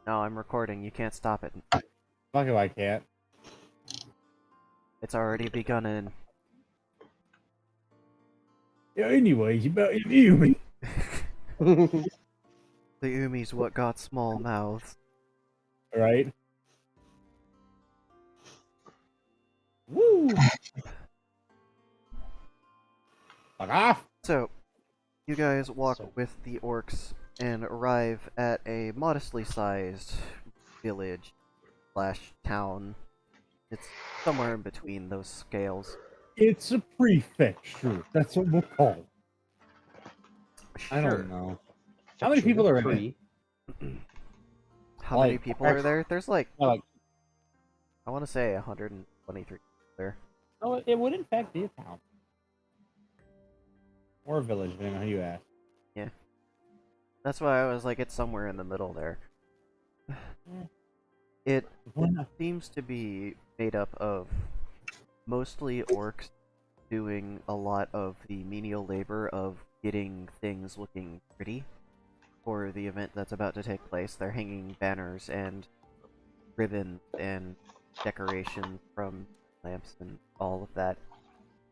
No, I'm recording. You can't stop it. Fuck if I can't. It's already begun in. Yeah, anyways, about you. The Umi's what got small mouths. Right? Woo! Fuck off! So, you guys walk So- with the orcs and arrive at a modestly sized village slash town. It's somewhere in between those scales. It's a prefecture. That's what we'll call it. I Sure. don't know. How many people are in it? How many Like, people are there? There's like, Like, I want to say 123 there. no, it would in fact be a town. Or a village, depending on who you ask. That's why I was like, it's somewhere in the middle there. It seems to be made up of mostly orcs doing a lot of the menial labor of getting things looking pretty for the event that's about to take place. They're hanging banners and ribbons and decorations from lamps and all of that.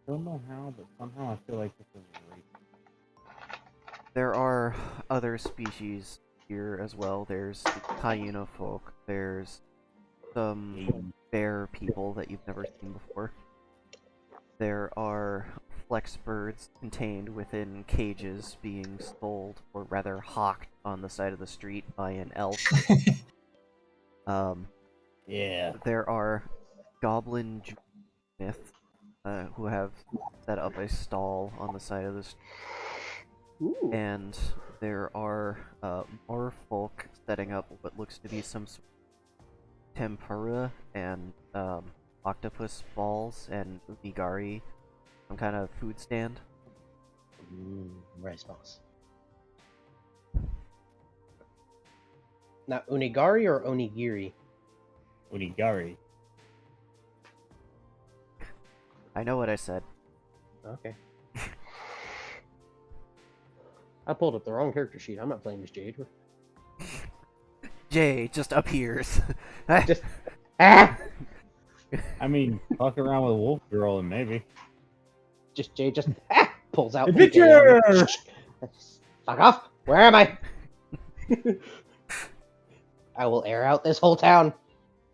I don't know how, but somehow I feel like this is right. There are other species here as well. There's the hyena folk, there's some bear people that you've never seen before. There are flex birds contained within cages being sold, or rather hawked, on the side of the street by an elf. Yeah. There are goblin smiths who have set up a stall on the side of the street. Ooh. And there are more folk setting up what looks to be some sort of tempura and octopus balls and unigari, some kind of food stand. Rice balls. Now, unigari or onigiri? Unigari. I know what I said. Okay. I pulled up the wrong character sheet. I'm not playing as Jade. Jay just appears. Just ah! I mean, fuck around with Wolf Girl and maybe. Just Jade just pulls out. Adventure! Fuck off! Where am I? I will air out this whole town.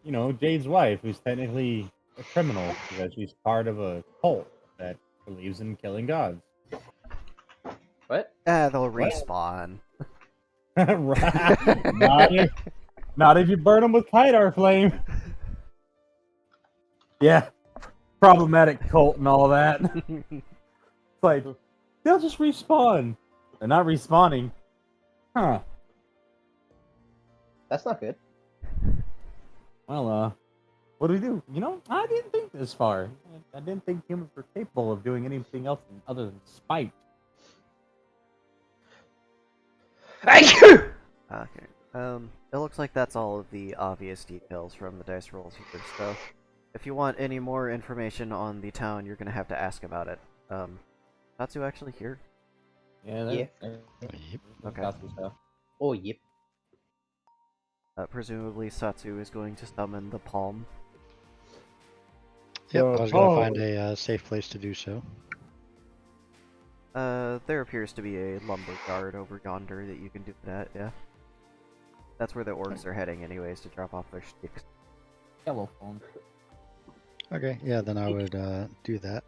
You know, Jade's wife, who's technically a criminal because she's part of a cult that believes in killing gods. What? They'll respawn. Right. not if you burn them with Kydar flame. Yeah, problematic cult and all that. It's like, they'll just respawn. They're not respawning. Huh. That's not good. Well, what do we do? You know, I didn't think this far. I didn't think humans were capable of doing anything else other than spite. Okay. It looks like that's all of the obvious details from the dice rolls here, so if you want any more information on the town, you're gonna have to ask about it. Tatsu actually here? Yeah. Okay. Oh, yep. Presumably Satsu is going to summon the palm. Yep, I was gonna find a safe place to do so. There appears to be a lumber guard over yonder that you can do that, yeah. That's where the orcs are heading anyways, to drop off their sticks. Yellow phone. Okay, yeah, then I would do that.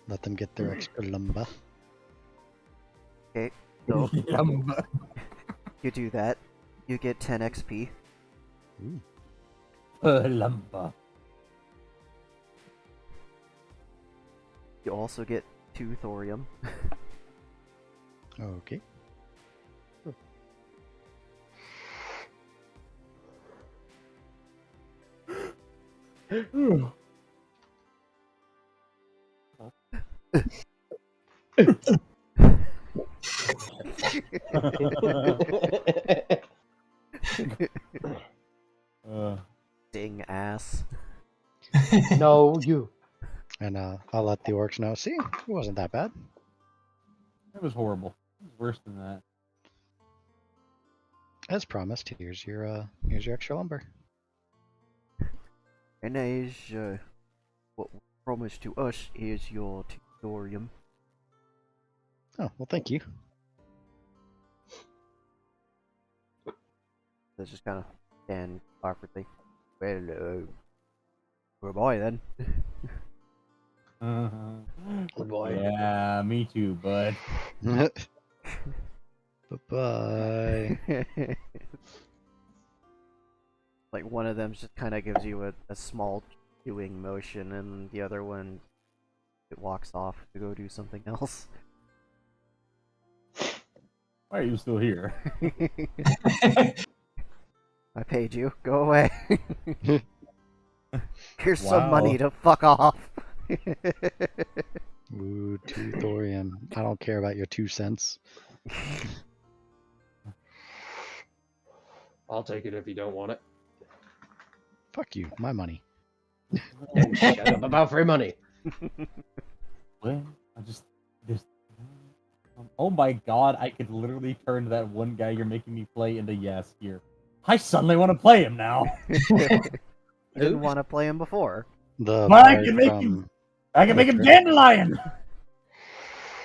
Let them get their extra lumber. Okay, so Lumber. you do that, you get 10 XP. Ooh. Lumber. You also get 2 thorium. Okay. Ding ass. No, you. And I'll let the orcs know. See, it wasn't that bad. was horrible. It was worse than that. As promised, here's your extra lumber. And as what was promised to us is your tutorium. Oh, well, thank you. Let's just kind of stand awkwardly. Well, goodbye then. Goodbye. Yeah, me too, bud. Bye-bye. Like one of them just kind of gives you a small chewing motion, and the other one it walks off to go do something else. Why are you still here? I paid you. Go away. Here's some Wow. money to fuck off. Ooh, tutorium. I don't care about your 2 cents. I'll take it if you don't want it. Fuck you. My money. Shut up about free money. What? I just. Oh my god, I could literally turn that one guy you're making me play into yes here. I suddenly want to play him now. Didn't want to play him before. The But I bard can make from him. I can make him Witcher. Dandelion!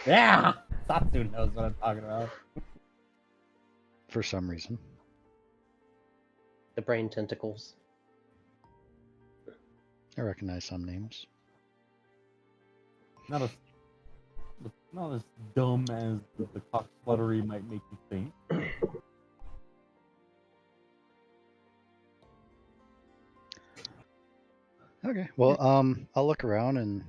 Yeah! Satsu knows what I'm talking about. for some reason. The brain tentacles. I recognize some names. Not as dumb as the cock fluttery might make you think. Okay. Well, I'll look around and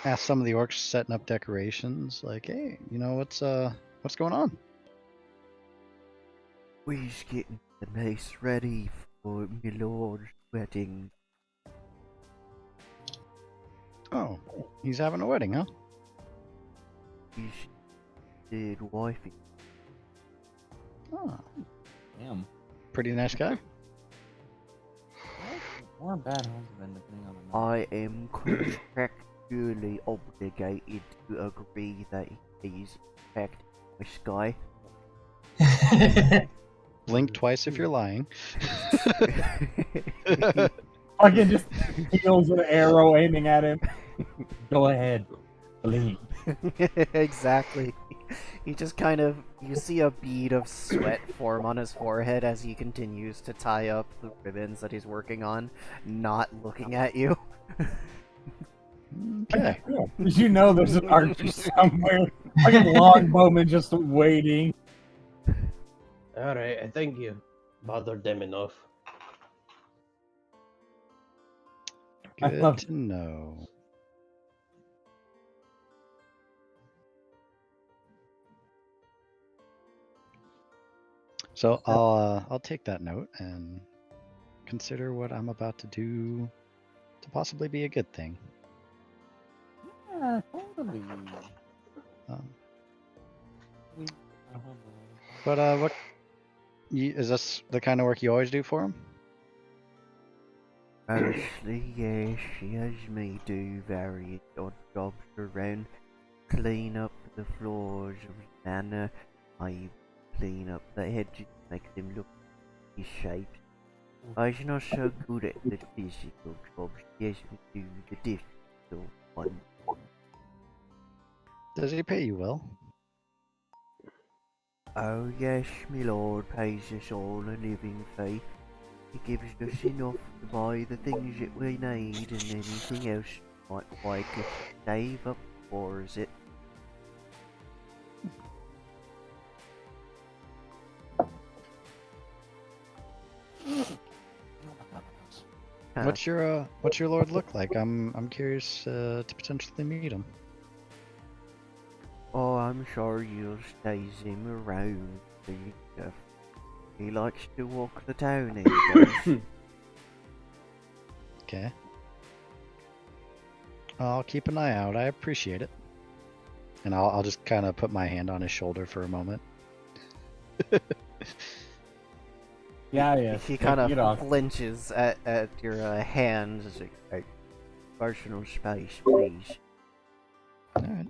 ask some of the orcs setting up decorations. Like, hey, you know what's going on? We's getting the place ready for my lord's wedding. Oh, he's having a wedding, huh? He's dead wifey. Oh, Damn. pretty nice guy. Or bad husband, depending on the night. I am contractually obligated to agree that he's in fact this guy. Blink twice if you're lying. Fucking just heels with an arrow aiming at him. Go ahead. Blink. Exactly. He just kind of, you see a bead of sweat form on his forehead as he continues to tie up the ribbons that he's working on, not looking at you. Okay. Did you know there's an archer somewhere? Fucking longbowman just waiting. Alright, I think you bothered them enough. I Good love- to know. So I'll take that note and consider what I'm about to do to possibly be a good thing. Yeah, totally. Um, but what is this the kind of work you always do for him? Mostly, yes, she has me do various odd jobs around. Clean up the floors of the manor. I clean up the hedges, make them look in shape. I'm not so good at the physical jobs. Yes, we do the difficult one. Does he pay you well? Oh yes, my lord pays us all a living fee. He gives us enough to buy the things that we need, and anything else might like to save up for us it. What's your lord look like? I'm curious to potentially meet him. Oh, I'm sure you'll stays him around. He likes to walk the town, he does. Okay. I'll keep an eye out. I appreciate it. And I'll just kind of put my hand on his shoulder for a moment. Yeah, yeah. He kind Get of off. flinches at your hands. It's like, hey, personal space, please. All right.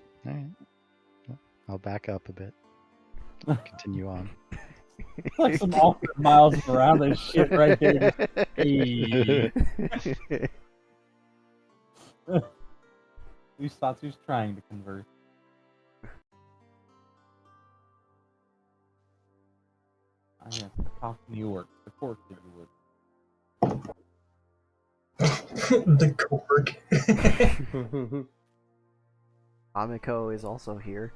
I'll back up a bit. Continue on. Like some awkward Miles Morales shit right there. Hey. Whose thoughts who's trying to convert? I have to talk New York. The court that you would. The Korg. Amiko is also here.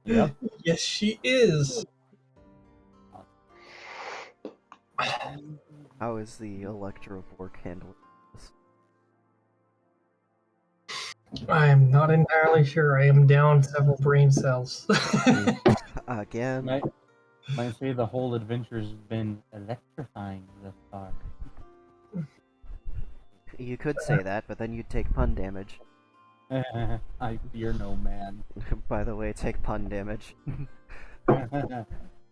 Yep. Yes, she is. How is the Electroborg handling this? I'm not entirely sure. I am down several brain cells. Again? Might say the whole adventure's been electrifying thus far. You could say that, but then you'd take pun damage. I fear no man. By the way, take pun damage.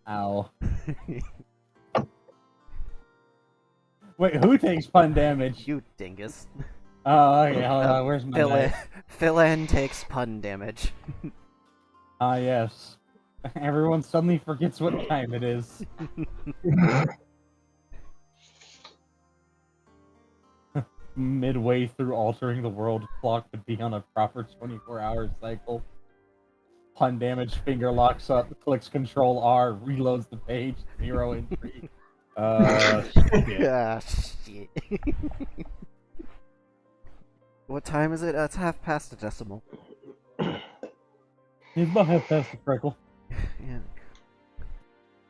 Ow. Wait, who takes pun damage? You dingus. Oh, okay, hold on. Where's my dice? Philan takes pun damage. Ah, yes. Everyone suddenly forgets what time it is. Midway through altering the world clock to be on a proper 24-hour cycle. Pun damage, finger locks up, clicks Control R, reloads the page, 0 entry. Shit. Ah, shit. What time is it? It's 1/2 a decimal. He's about half past the freckle. Yeah.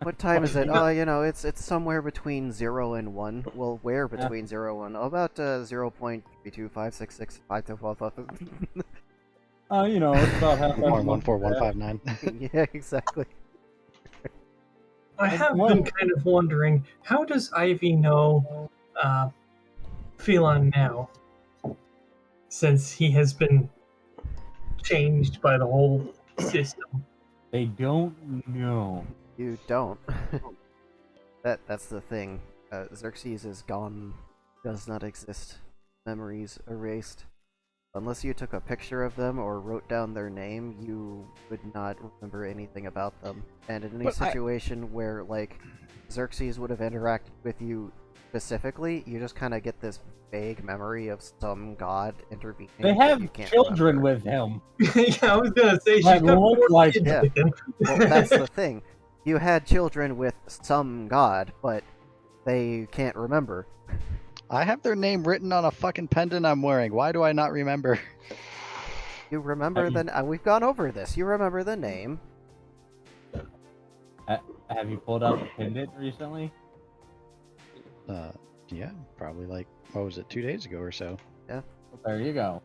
What time is it? Oh, you know, it's somewhere between 0 and 1. Well, where between 0 and 1? About 0.325665255. You know, it's about half past 14159. Yeah, exactly. I have been kind of wondering, how does Ivy know Phelan now? Since he has been changed by the whole system. They don't know. You don't. That's the thing. Xerxes is gone. Does not exist. Memories erased. Unless you took a picture of them or wrote down their name, you would not remember anything about them. And in any situation where, like, Xerxes would have interacted with you specifically, you just kind of get this vague memory of some god intervening. They that have you can't children remember. with him. Yeah, I was gonna say she's That got look 4 like kids yeah. with him. Well, that's the thing. You had children with some god, but they can't remember. I have their name written on a fucking pendant I'm wearing. Why do I not remember? You remember we've gone over this. You remember the name. Have you pulled out the pendant recently? Yeah, probably like, what was it, 2 days ago or so. Well, there you go.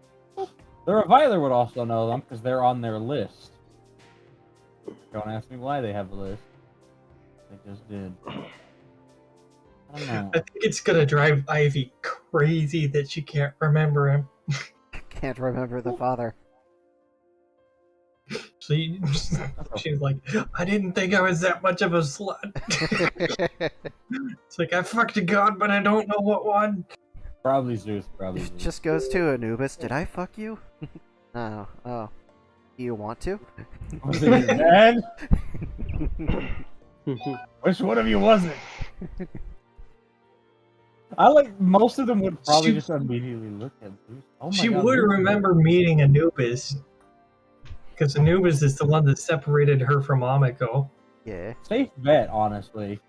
The Reviler would also know them because they're on their list. Don't ask me why they have a list. They just did. I don't know. I think it's gonna drive Ivy crazy that she can't remember him. Can't remember the father. She's like, I didn't think I was that much of a slut. It's like, I fucked a god, but I don't know what one. Probably Zeus, probably Zeus. Just goes to Anubis. Did I fuck you? Oh. Do you want to? Was it your dad? Which one of you was it? I like most of them would probably just immediately look at Zeus. Oh my She God, would Zeus. remember meeting Anubis. Because Anubis is the one that separated her from Amiko. Yeah. Safe bet, honestly.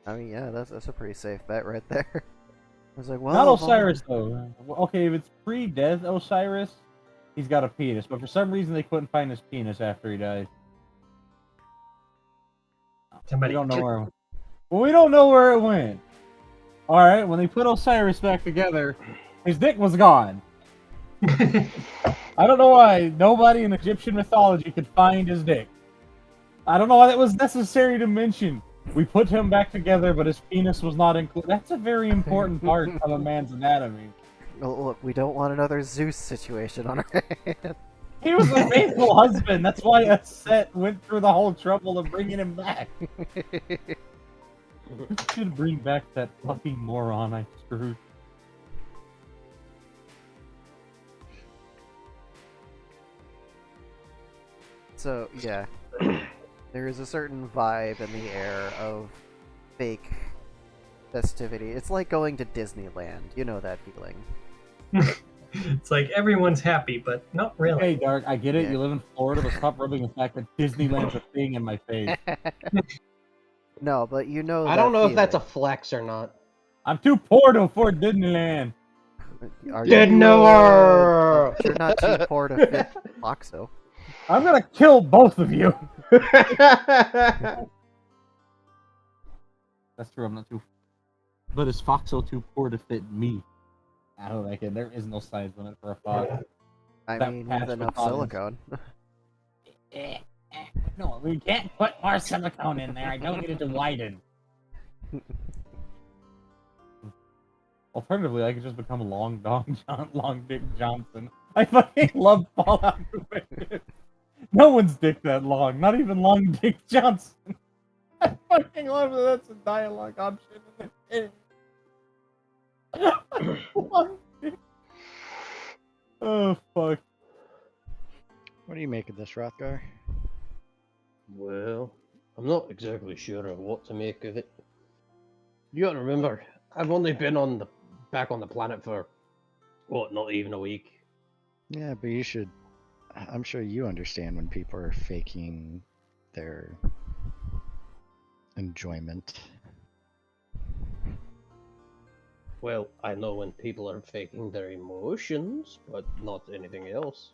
I mean, yeah, that's a pretty safe bet right there. I was like, well, Not Osiris though. Okay, if it's pre-death Osiris, he's got a penis, but for some reason they couldn't find his penis after he died. We don't know where. Well, we don't know where it went. All right, when they put Osiris back together, his dick was gone. I don't know why nobody in Egyptian mythology could find his dick. I don't know why that was necessary to mention. We put him back together, but his penis was not included. That's a very important part of a man's anatomy. Well, look, we don't want another Zeus situation on our hands. He was a faithful husband. That's why Set went through the whole trouble of bringing him back. Should bring back that fucking moron I screwed. So yeah, there is a certain vibe in the air of fake festivity. It's like going to Disneyland. You know that feeling. It's like everyone's happy, but not really. Hey, Dark, I get it. Yeah. You live in Florida, but stop rubbing the fact that Disneyland's a thing in my face. No, but you know I that don't know if that's a feeling. flex or not. I'm too poor to afford Disneyland. Are Did you, never. but you're not too poor to fit Foxo. I'm gonna kill both of you. That's true. I'm not too. But is Foxo too poor to fit me? I don't reckon. There is no size limit for a fox. I That mean, patch with with enough buttons. silicone. No, we can't put more silicone in there. I don't need it to widen. Alternatively, I could just become Long Dick Johnson. I fucking love Fallout New Vegas. No one's dick that long, not even Long Dick Johnson. I fucking love that that's a dialogue option in the game. Long Dick. Oh, fuck. What do you make of this, Rothgar? Well, I'm not exactly sure of what to make of it. You gotta remember, I've only been back on the planet for what, not even a week. Yeah, but you should. I'm sure you understand when people are faking their enjoyment. Well, I know when people are faking their emotions, but not anything else.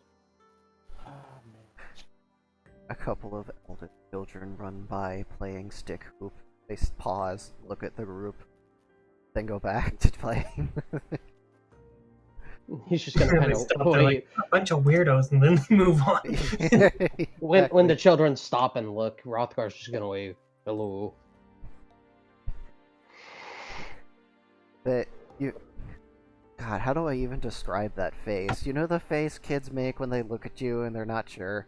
A couple of elder children run by playing stick hoop. They pause, look at the group, then go back to playing. He's just gonna kind They of stop, they're like a bunch of weirdos, and then they move on. when the children stop and look, Rothgar's just gonna wave hello. That you, God, how do I even describe that face? You know the face kids make when they look at you and they're not sure.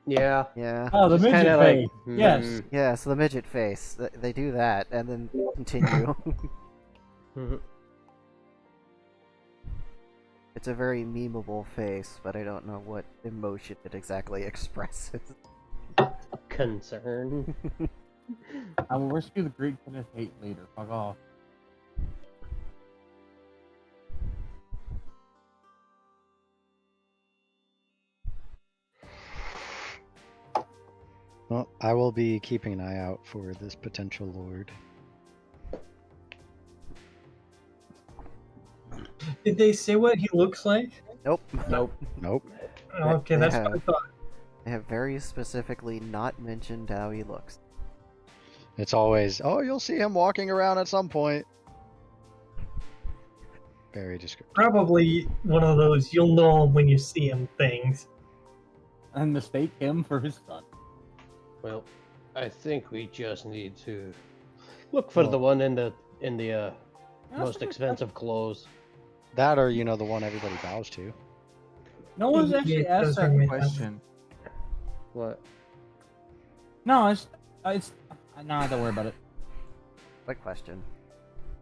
Yeah. Yeah. Oh, the Just midget kinda face. like, Yes. Yeah, so the midget face. They do that and then continue. Mhm. It's a very memeable face, but I don't know what emotion it exactly expresses. Concern. I will rescue the Greek Kenneth hate later. Fuck off. Well, I will be keeping an eye out for this potential lord. Did they say what he looks like? Nope. Nope. Nope. Okay, they that's what I have. thought. They have very specifically not mentioned how he looks. It's always, oh, you'll see him walking around at some point. Very descriptive. Probably one of those you'll know him when you see him things. And mistake him for his son. Well, I think we just need to look for the one in the most expensive clothes. That or, you know, the one everybody bows to. No one's actually It does asked that remain that. question. What? No, it's no, don't worry about it. What question?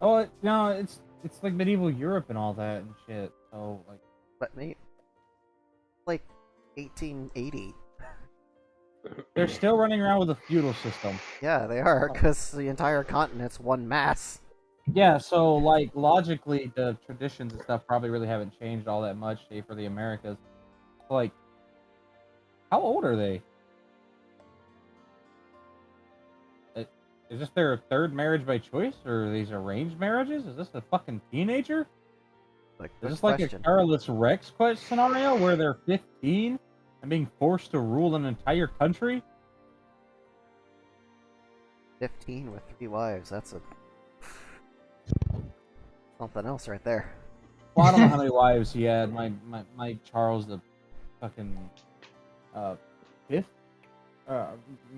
Oh, no, it's like medieval Europe and all that and shit. So like, But me, like 1880. they're still running around with a feudal system. Yeah, they are, because the entire continent's one mass. Yeah, so like logically, the traditions and stuff probably really haven't changed all that much, save for the Americas. Like, how old are they? Is this their third marriage by choice, or are these arranged marriages? Is this a fucking teenager? Like, Is good this like question. a Carolus Rex scenario where they're 15 and being forced to rule an entire country? 15 with 3 wives. That's a something else right there. Well, I don't know how many wives he had. My Charles the fucking fifth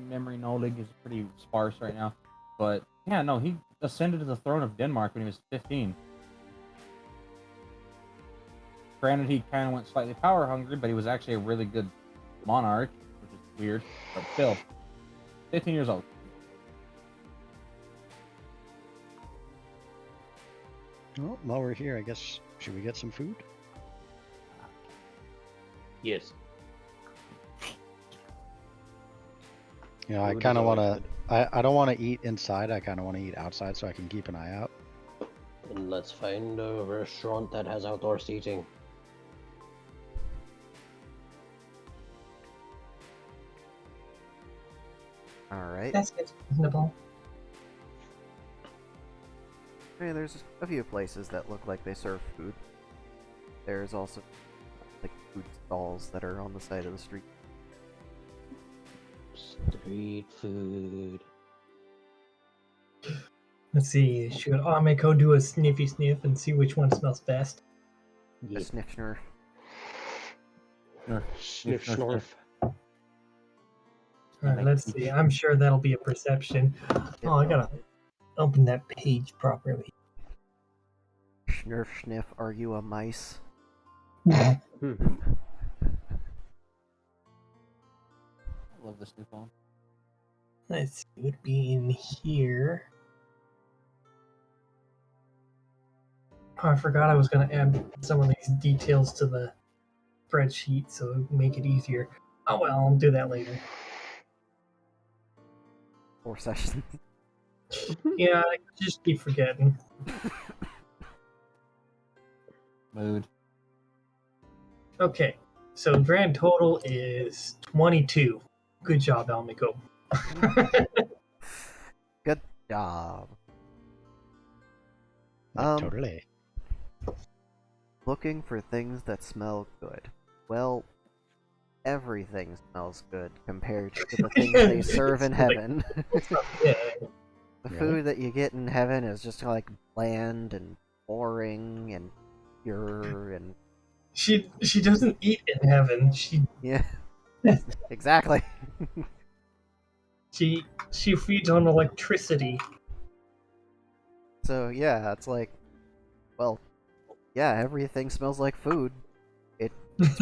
memory knowledge is pretty sparse right now. But yeah, no, he ascended to the throne of Denmark when he was 15. Granted, he kind of went slightly power hungry, but he was actually a really good monarch, which is weird. But still, 15 years old. Well, while we're here, I guess, should we get some food? Yes. You know, I Food is kind of want always to. good. I don't want to eat inside. I kind of want to eat outside so I can keep an eye out. And let's find a restaurant that has outdoor seating. Alright. That's reasonable. I mean, there's a few places that look like they serve food. There's also like food stalls that are on the side of the street. Street food. Let's see. Should Ameko do a sniffy sniff and see which one smells best? A sniffer. Sniff snorf. Alright, let's see. I'm sure that'll be a perception. Oh, I gotta open that page properly. Schnurf sniff, are you a mice? Hmm. Love this new phone. Let's see. It would be in here. Oh, I forgot I was gonna add some of these details to the spreadsheet so it would make it easier. Oh well, I'll do that later. 4 sessions. Yeah, I just keep forgetting. Mood. Okay, so grand total is 22. Good job, Almiko. Good job. Totally. Looking for things that smell good. Well, everything smells good compared to the things they serve in heaven. Yeah, The Really? food that you get in heaven is just like bland and boring and pure and she doesn't eat in heaven. yeah, exactly. She feeds on electricity. So yeah, it's like, well, yeah, everything smells like food. It's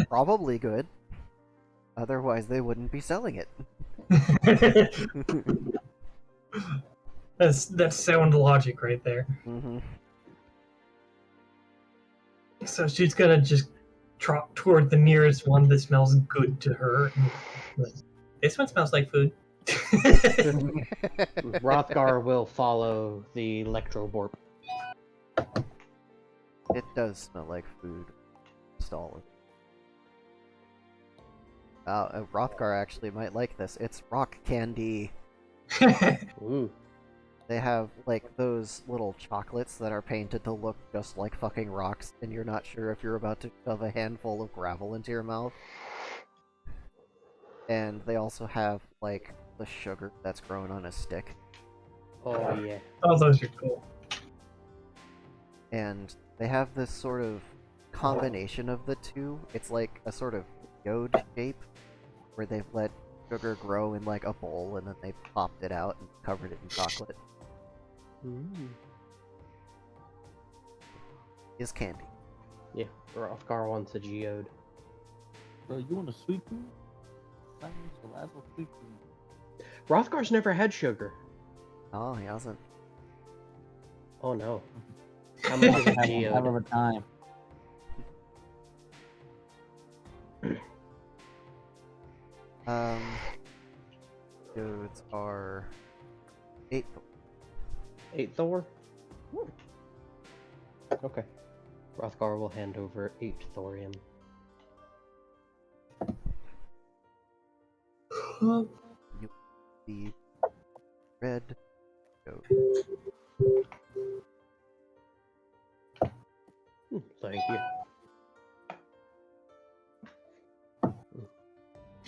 probably good. Otherwise, they wouldn't be selling it. That's sound logic right there. hmm So she's gonna just trot toward the nearest one that smells good to her. Like, this one smells like food. Rothgar will follow the Electroborp. It does smell like food. Stall. Rothgar actually might like this. It's rock candy. Ooh. They have, like, those little chocolates that are painted to look just like fucking rocks, and you're not sure if you're about to shove a handful of gravel into your mouth. And they also have, like, the sugar that's grown on a stick. Oh yeah. Oh, those are cool. And they have this sort of combination of the two. It's like a sort of geode shape, where they've let sugar grow in, like, a bowl, and then they popped it out and covered it in chocolate. Is candy. Yeah, Rothgar wants a geode. Bro, you want a sweet food? Thanks, Lazo sweet food. Rothgar's never had sugar. Oh, he hasn't. Oh no. How much is a Have geode? a time. Geodes are 8. 8 Thor? Okay. Rothgar will hand over 8 thorium. The red geode. Thank you.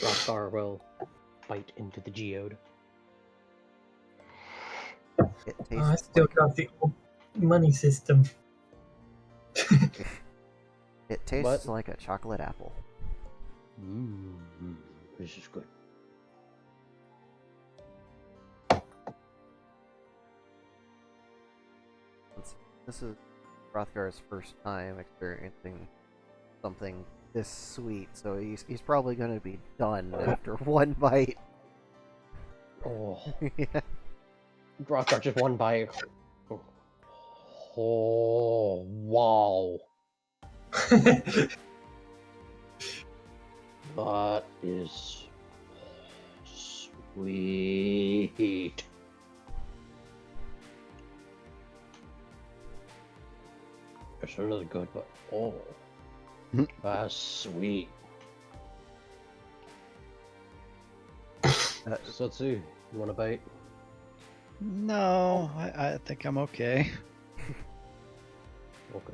Rothgar will bite into the geode. It Oh, I tastes still like got the old money system. it tastes like a chocolate apple. This is good. This is Rothgar's first time experiencing something this sweet, so he's probably gonna be done after one bite. Oh, Yeah. Rothgar just one bite. Oh, wow. That is Sweet. It's really good, but oh, Hmm. that's sweet. Satsu, you want a bite? No, I think I'm okay. Okay.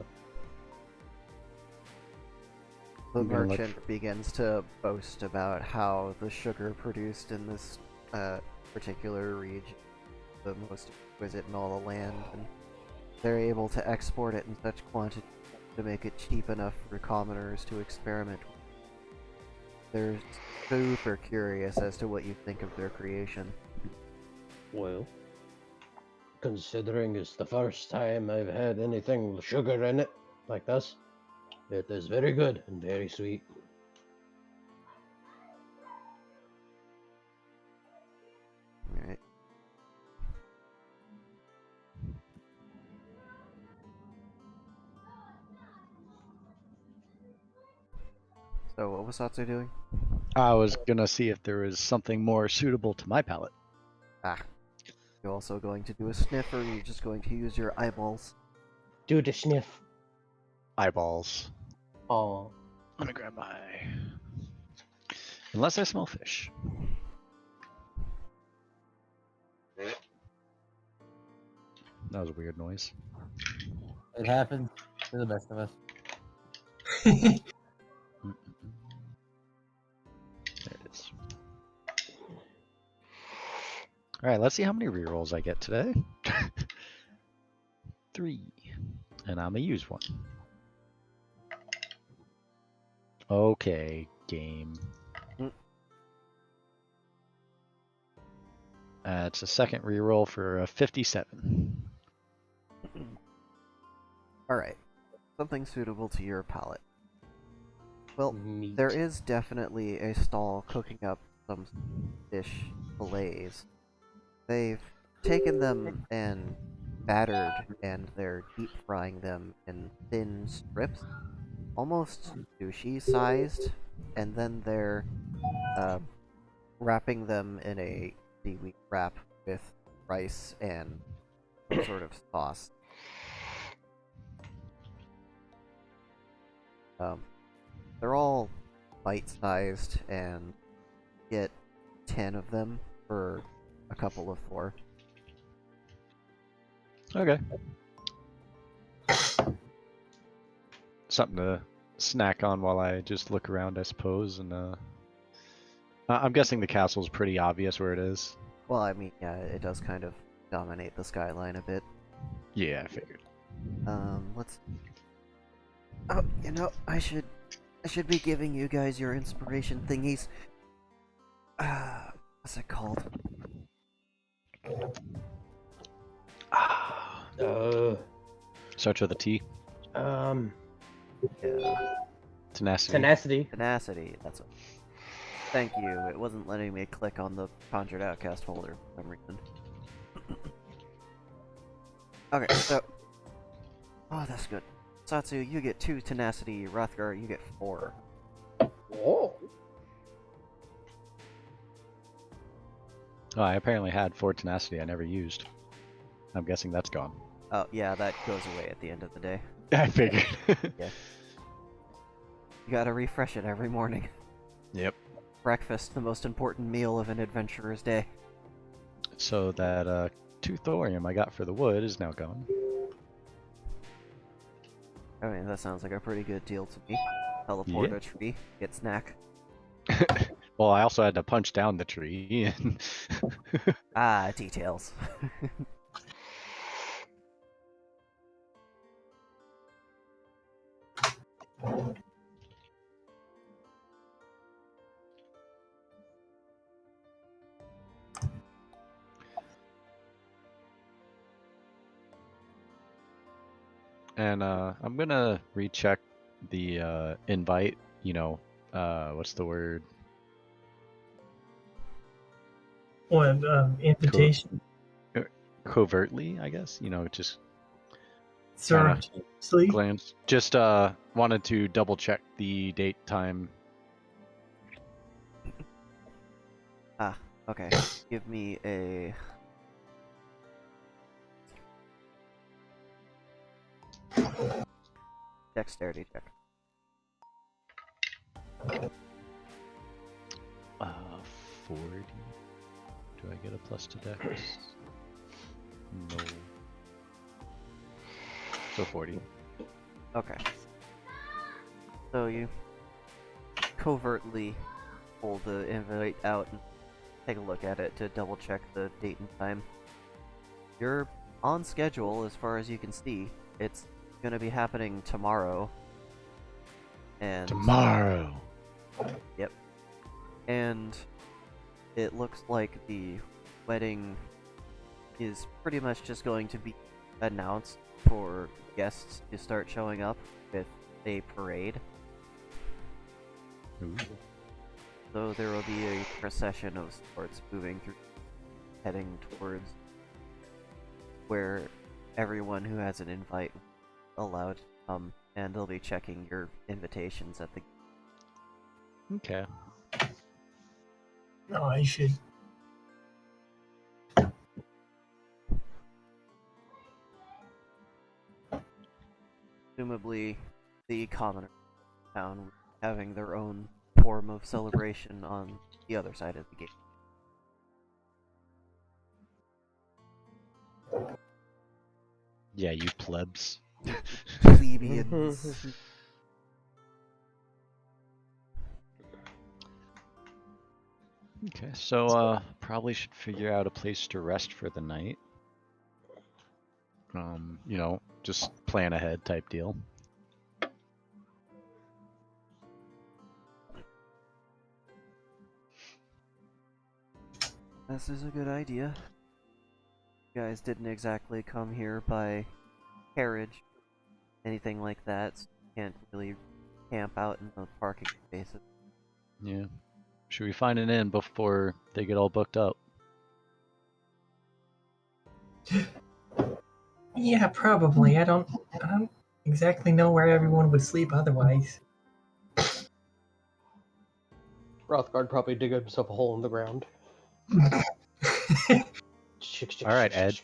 The I'm gonna look merchant begins to boast about how the sugar produced in this particular region is the most exquisite in all the land, and they're able to export it in such quantity to make it cheap enough for commoners to experiment with. They're super curious as to what you think of their creation. Well, considering it's the first time I've had anything with sugar in it like this, it is very good and very sweet. Alright. So what was Satsu doing? I was gonna see if there was something more suitable to my palate. Ah. You also going to do a sniff, or are you just going to use your eyeballs? Do the sniff. Eyeballs. Oh, Let me grab my. Unless I smell fish. That was a weird noise. It happens to the best of us. Mm-mm-mm. There it is. All right, let's see how many rerolls I get today. 3, and I'm gonna use one. Okay, game. Mm. It's a second reroll for a 57. Alright. Something suitable to your palate. Well, meat. there is definitely a stall cooking up some fish fillets. They've taken them and battered, and they're deep frying them in thin strips, almost sushi sized, and then they're wrapping them in a seaweed wrap with rice and some sort of sauce. They're all bite-sized, and get 10 of them for a couple of 4. Okay. Something to snack on while I just look around, I suppose. And I'm guessing the castle's pretty obvious where it is. Well, I mean, yeah, it does kind of dominate the skyline a bit. Yeah, I figured. Let's. Oh, you know, I should be giving you guys your inspiration thingies. What's it called? Starts with a T. Yeah, Tenacity. Tenacity. tenacity. That's what. Thank you. It wasn't letting me click on the Conjured Outcast folder for some reason. Okay, so. Oh, that's good. Satsu, you get 2 tenacity. Rothgar, you get 4. Oh. Oh, I apparently had 4 tenacity I never used. I'm guessing that's gone. Oh, yeah, that goes away at the end of the day. I figured. Yeah. You gotta refresh it every morning. Yep. Breakfast, the most important meal of an adventurer's day. So that 2 thorium I got for the wood is now gone. I mean, that sounds like a pretty good deal to me. Teleport Yeah. a tree, get snack. Well, I also had to punch down the tree. And Ah, details. And I'm gonna recheck the invite. You know, what's the word? What invitation? Covertly, I guess. You know, just Surreptitiously? glance. Just wanted to double check the date time. Okay, give me a... dexterity check. 40. Do I get a plus to dex? No. So 40. Okay. So you covertly pull the invite out and take a look at it to double check the date and time. You're on schedule as far as you can see. It's gonna be happening tomorrow. And Tomorrow! and it looks like the wedding is pretty much just going to be announced for guests to start showing up with a parade. Ooh. So there will be a procession of sorts moving through, heading towards where everyone who has an invite allowed to come, and they'll be checking your invitations at the... Okay. No, I should. Presumably, the commoner town having their own form of celebration on the other side of the gate. Yeah, you plebs. Plebeians. Okay, so probably should figure out a place to rest for the night. You know, just plan ahead type deal. This is a good idea. You guys didn't exactly come here by carriage, anything like that, so you can't really camp out in the parking spaces. Yeah. Should we find an inn before they get all booked up? Yeah, probably. I don't exactly know where everyone would sleep otherwise. Rothgard probably dig himself a hole in the ground. All right, Ed.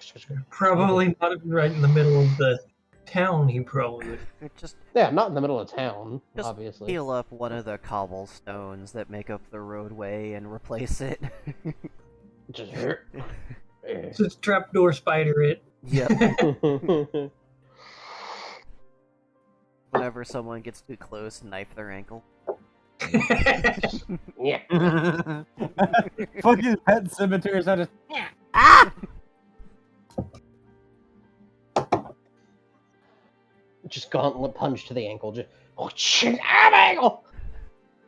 Probably not right in the middle of the town. He probably would. Just Yeah, not in the middle of town, Just obviously. peel up one of the cobblestones that make up the roadway and replace it. Just Just trapdoor spider it. Yep. Whenever someone gets too close, knife their ankle. yeah. Fucking pet cemeteries are just. Ah! Just gauntlet punch to the ankle. Just oh shit, ah, my ankle.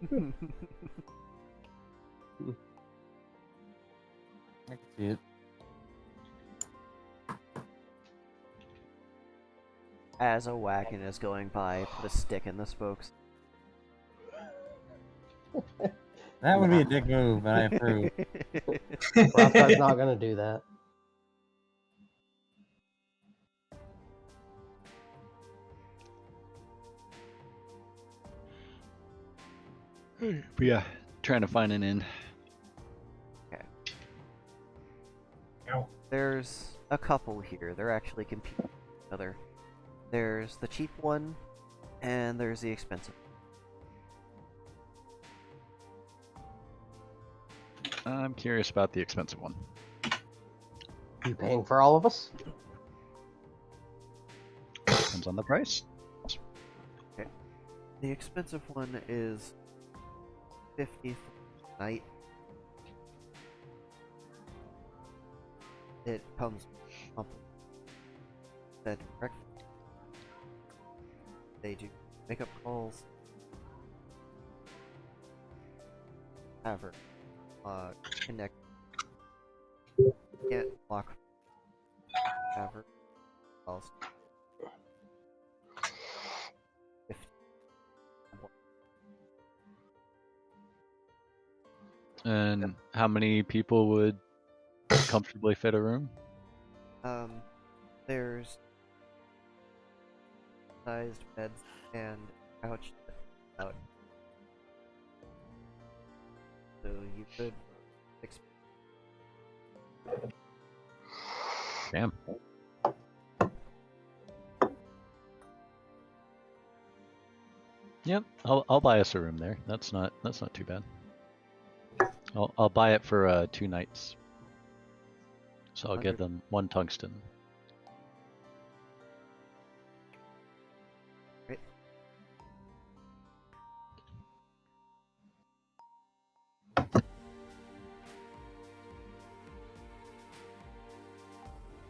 I can see it. As a wagon is going by, put a stick in the spokes. That would be a dick move, but I approve. Rothgard's not gonna do that. But yeah, trying to find an inn. There's a couple here. They're actually competing with each other. There's the cheap one, and there's the expensive. I'm curious about the expensive one. You paying for all of us? Depends on the price. The expensive one is 50 for the night. It comes with bed and breakfast. They do makeup calls. However, connect. Can't lock. However, else. 50. And how many people would comfortably fit a room? There's sized beds and couch out. So you could Damn. Yep, I'll buy us a room there. That's not too bad. I'll buy it for 2 nights. So I'll give them 1 tungsten. Great.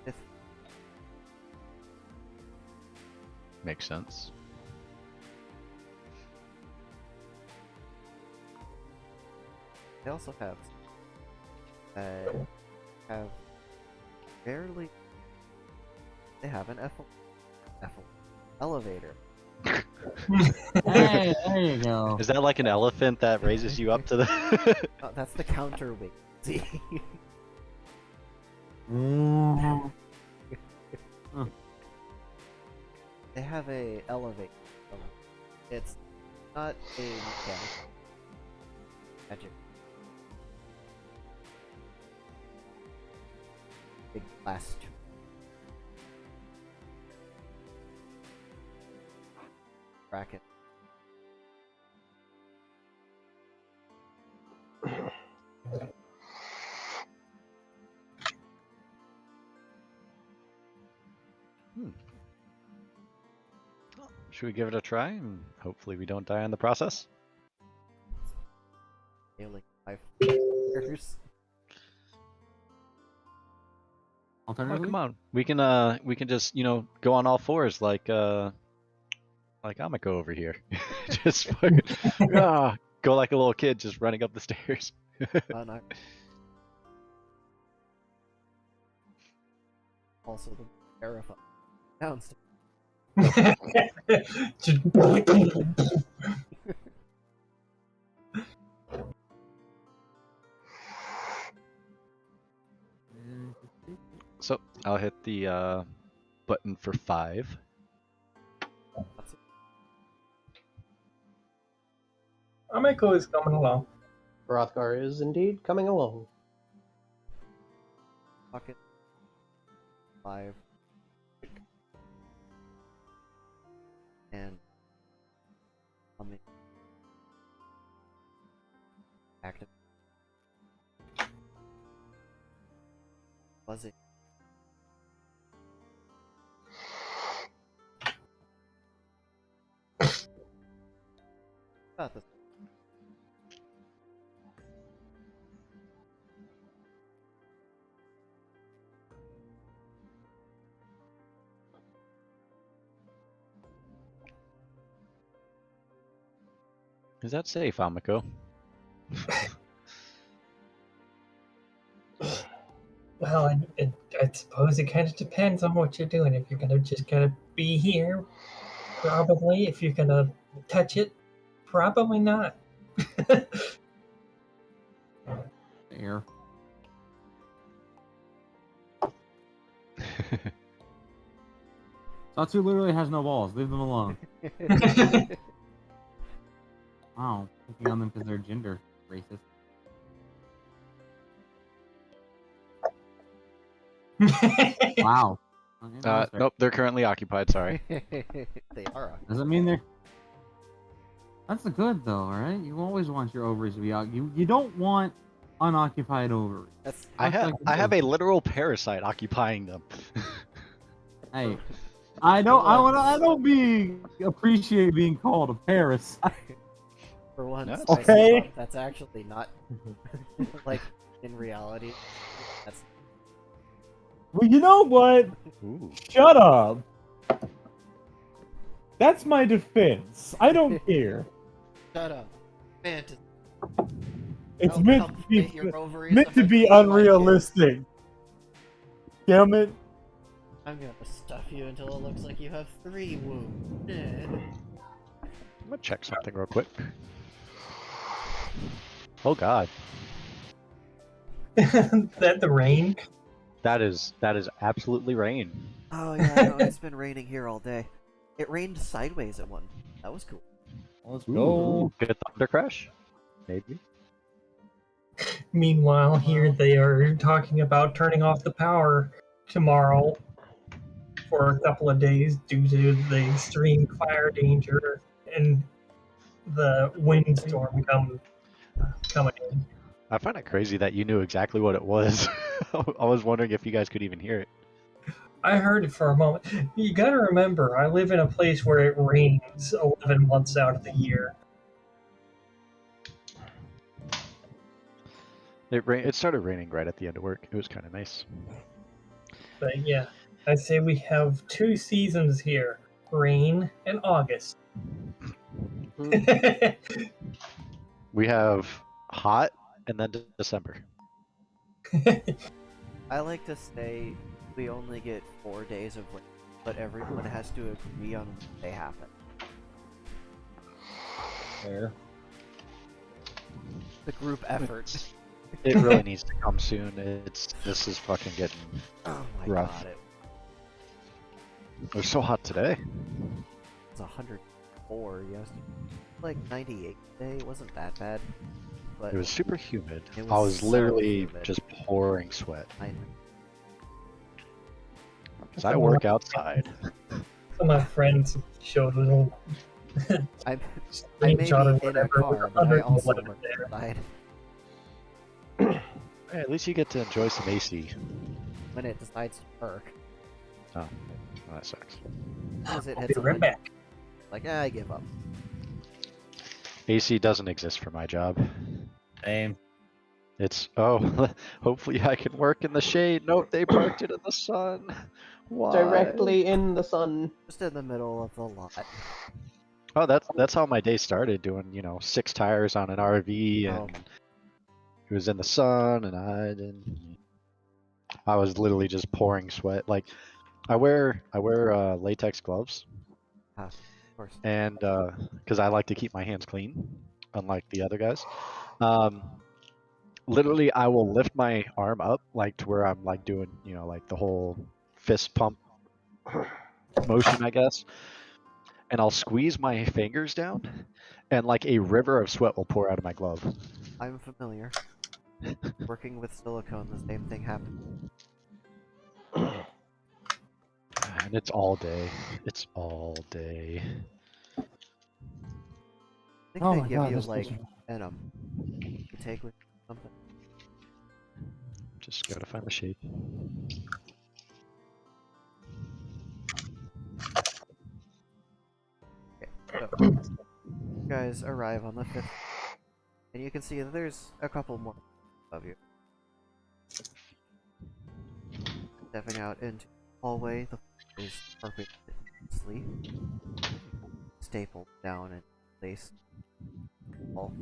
If Makes sense. they also have have barely. They have an elevator. Hey, there you go. Is that like an elephant that raises you up to the? Oh, that's the counterweight. See. Mhm. They have a elevator. It's not a mechanical magic. Big glass tube. Bracket. Should we give it a try and hopefully we don't die in the process? Failing 5 years. Oh, Alternatively, come on. We can just, go on all fours like Amiko over here. Just fucking go like a little kid just running up the stairs. No. Also the terrifying downstairs. So I'll hit the button for 5. Amiko is coming along. Hrothgar is indeed coming along. Pocket 5 and humming active buzzing. Got this. Is that safe, Amiko? Well, I suppose it kind of depends on what you're doing. If you're gonna be here, probably. If you're gonna touch it, probably not. air. Satsu literally has no balls. Leave them alone. Wow, picking on them because they're gender racist. Wow. Okay, that's fair. Nope, they're currently occupied, sorry. They are. Doesn't mean they're. That's the good though, alright? You always want your ovaries to be out. You don't want unoccupied ovaries. That's I have a literal parasite occupying them. Hey, I don't appreciate being called a parasite. for once. That's okay. That's actually not like in reality. That's Well, you know what? Ooh. Shut up. That's my defense. I don't care. shut up, fantasy. It's Don't meant to cultivate be your ovaries meant to be eventually like it. unrealistic. Damn it. I'm gonna stuff you until it looks like you have 3 wounds. I'm gonna check something real quick. Oh god. That the rain? That is absolutely rain. Oh yeah, no, it's been raining here all day. It rained sideways at one. That was cool. Let's Ooh, good thunder crash? Maybe. Meanwhile, here they are talking about turning off the power tomorrow for a couple of days due to the extreme fire danger and the windstorm coming in. I find it crazy that you knew exactly what it was. I was wondering if you guys could even hear it. I heard it for a moment. You gotta remember, I live in a place where it rains 11 months out of the year. It started raining right at the end of work. It was kind of nice. But yeah, I'd say we have 2 seasons here, rain and August. We have hot and then December. I like to say we only get 4 days of rain, but everyone has to agree on when they happen. Fair. The group effort. It really needs to come soon. This is fucking getting Oh my rough. god, It was so hot today. it's 104 yesterday. Like 98 today, it wasn't that bad. But It was super humid. It I was was so literally humid. just pouring sweat. I, Cause I work outside. Some of my friends showed a little I may be screenshot or in a whatever. car, but I 111 also work there. outside. Hey, at least you get to enjoy some AC. When it decides to perk, Oh, that sucks. as it I'll hits be right 100, back. like, I give up. AC doesn't exist for my job. Same. It's hopefully I can work in the shade. Nope, they parked it in the sun. Why? Directly in the sun. Just in the middle of the lot. Oh, that's how my day started. Doing 6 tires on an RV, and Oh. it was in the sun, and I was literally just pouring sweat. Like I wear latex gloves, Of course. and because I like to keep my hands clean, unlike the other guys. Literally, I will lift my arm up like to where I'm like doing like the whole fist pump motion, I guess, and I'll squeeze my fingers down, and like a river of sweat will pour out of my glove. I'm familiar. Working with silicone, the same thing happened. And it's all day. It's all day. I think Oh they my give god, you this like is you take with something. Just gotta find the shade. So, you guys arrive on the 5th, and you can see that there's a couple more of you. Stepping out into the hallway, the floor is perfectly stapled down in place. Wall.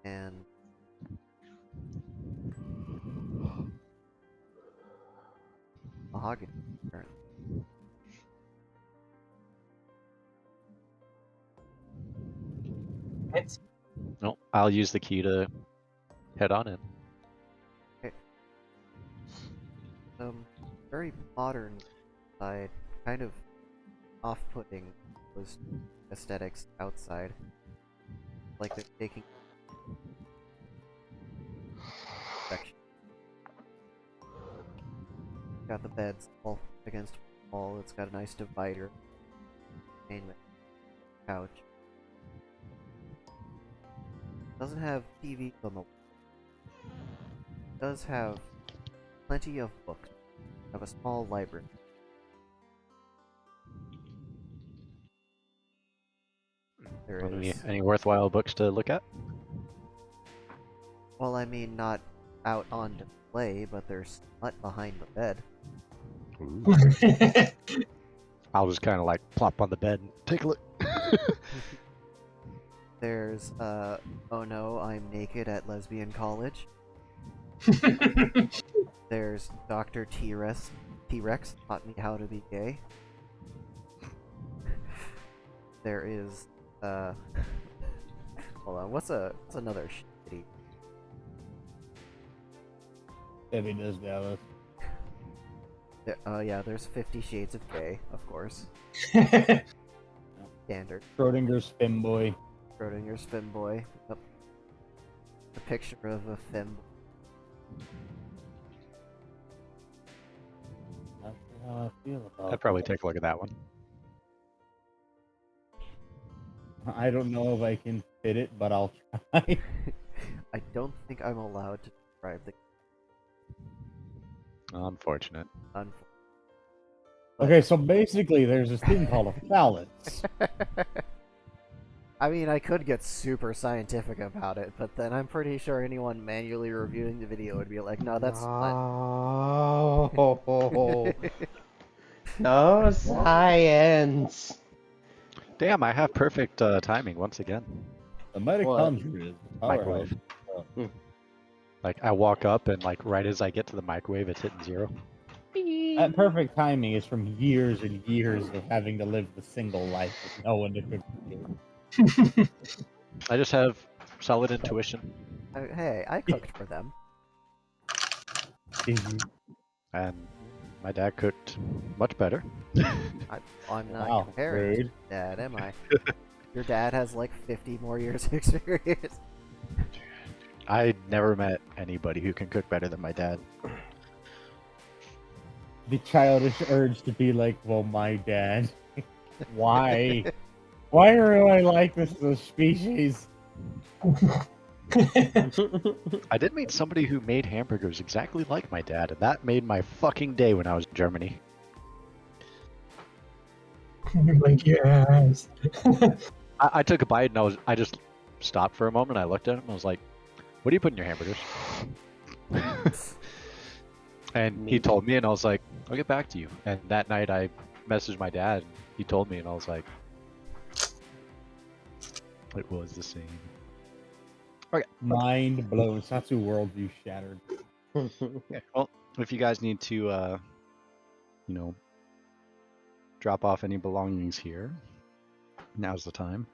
And mahogany, apparently. It's No, I'll use the key to head on in. Very modern side, kind of off-putting those aesthetics outside. Like they're taking section. Got the beds all against the wall. It's got a nice divider. Entertainment couch. Doesn't have TV on the wall. Does have plenty of books. Have a small library. There is. Any worthwhile books to look at? Well, I mean, not out on display, but there's smut behind the bed. I'll just kind of like plop on the bed and take a look. There's, oh no, I'm naked at lesbian college. There's Dr. T-Rex taught me how to be gay. There is, hold on, what's another shitty? Debbie does Dallas. Yeah, there's 50 Shades of Gay, of course. Standard. Schrodinger's Femboy. Schrodinger's Femboy. Yep. A picture of a fem. feel about I'd probably take a look at that one. that? I don't know if I can fit it, but I'll try. I don't think I'm allowed to describe the Unfortunate. unfortunate. Okay, so basically, there's this thing called a phallus. I mean, I could get super scientific about it, but then I'm pretty sure anyone manually reviewing the video would be like, no, that's not. No. No science. Damn, I have perfect timing once again. The mitochondria is the powerhouse. Microwave. Like I walk up and like right as I get to the microwave, it's hitting 0. That perfect timing is from years and years of having to live the single life with no one to cook for. I just have solid intuition, Hey, I cooked for them. and my dad cooked much better. I'm not Wow, comparing to rude. your dad, am I? Your dad has like 50 more years of experience. I never met anybody who can cook better than my dad. The childish urge to be like, well, my dad. Why? Why do I like this as a species? I did meet somebody who made hamburgers exactly like my dad, and that made my fucking day when I was in Germany. You're like, yes. I took a bite and I just stopped for a moment. I looked at him and I was like, "What do you put in your hamburgers?" And he told me, and I was like, "I'll get back to you." And that night I messaged my dad, and he told me, and I was like, "It was the same." Mind blown. Satsu worldview shattered. Yeah, well, if you guys need to, you know, drop off any belongings here, now's the time.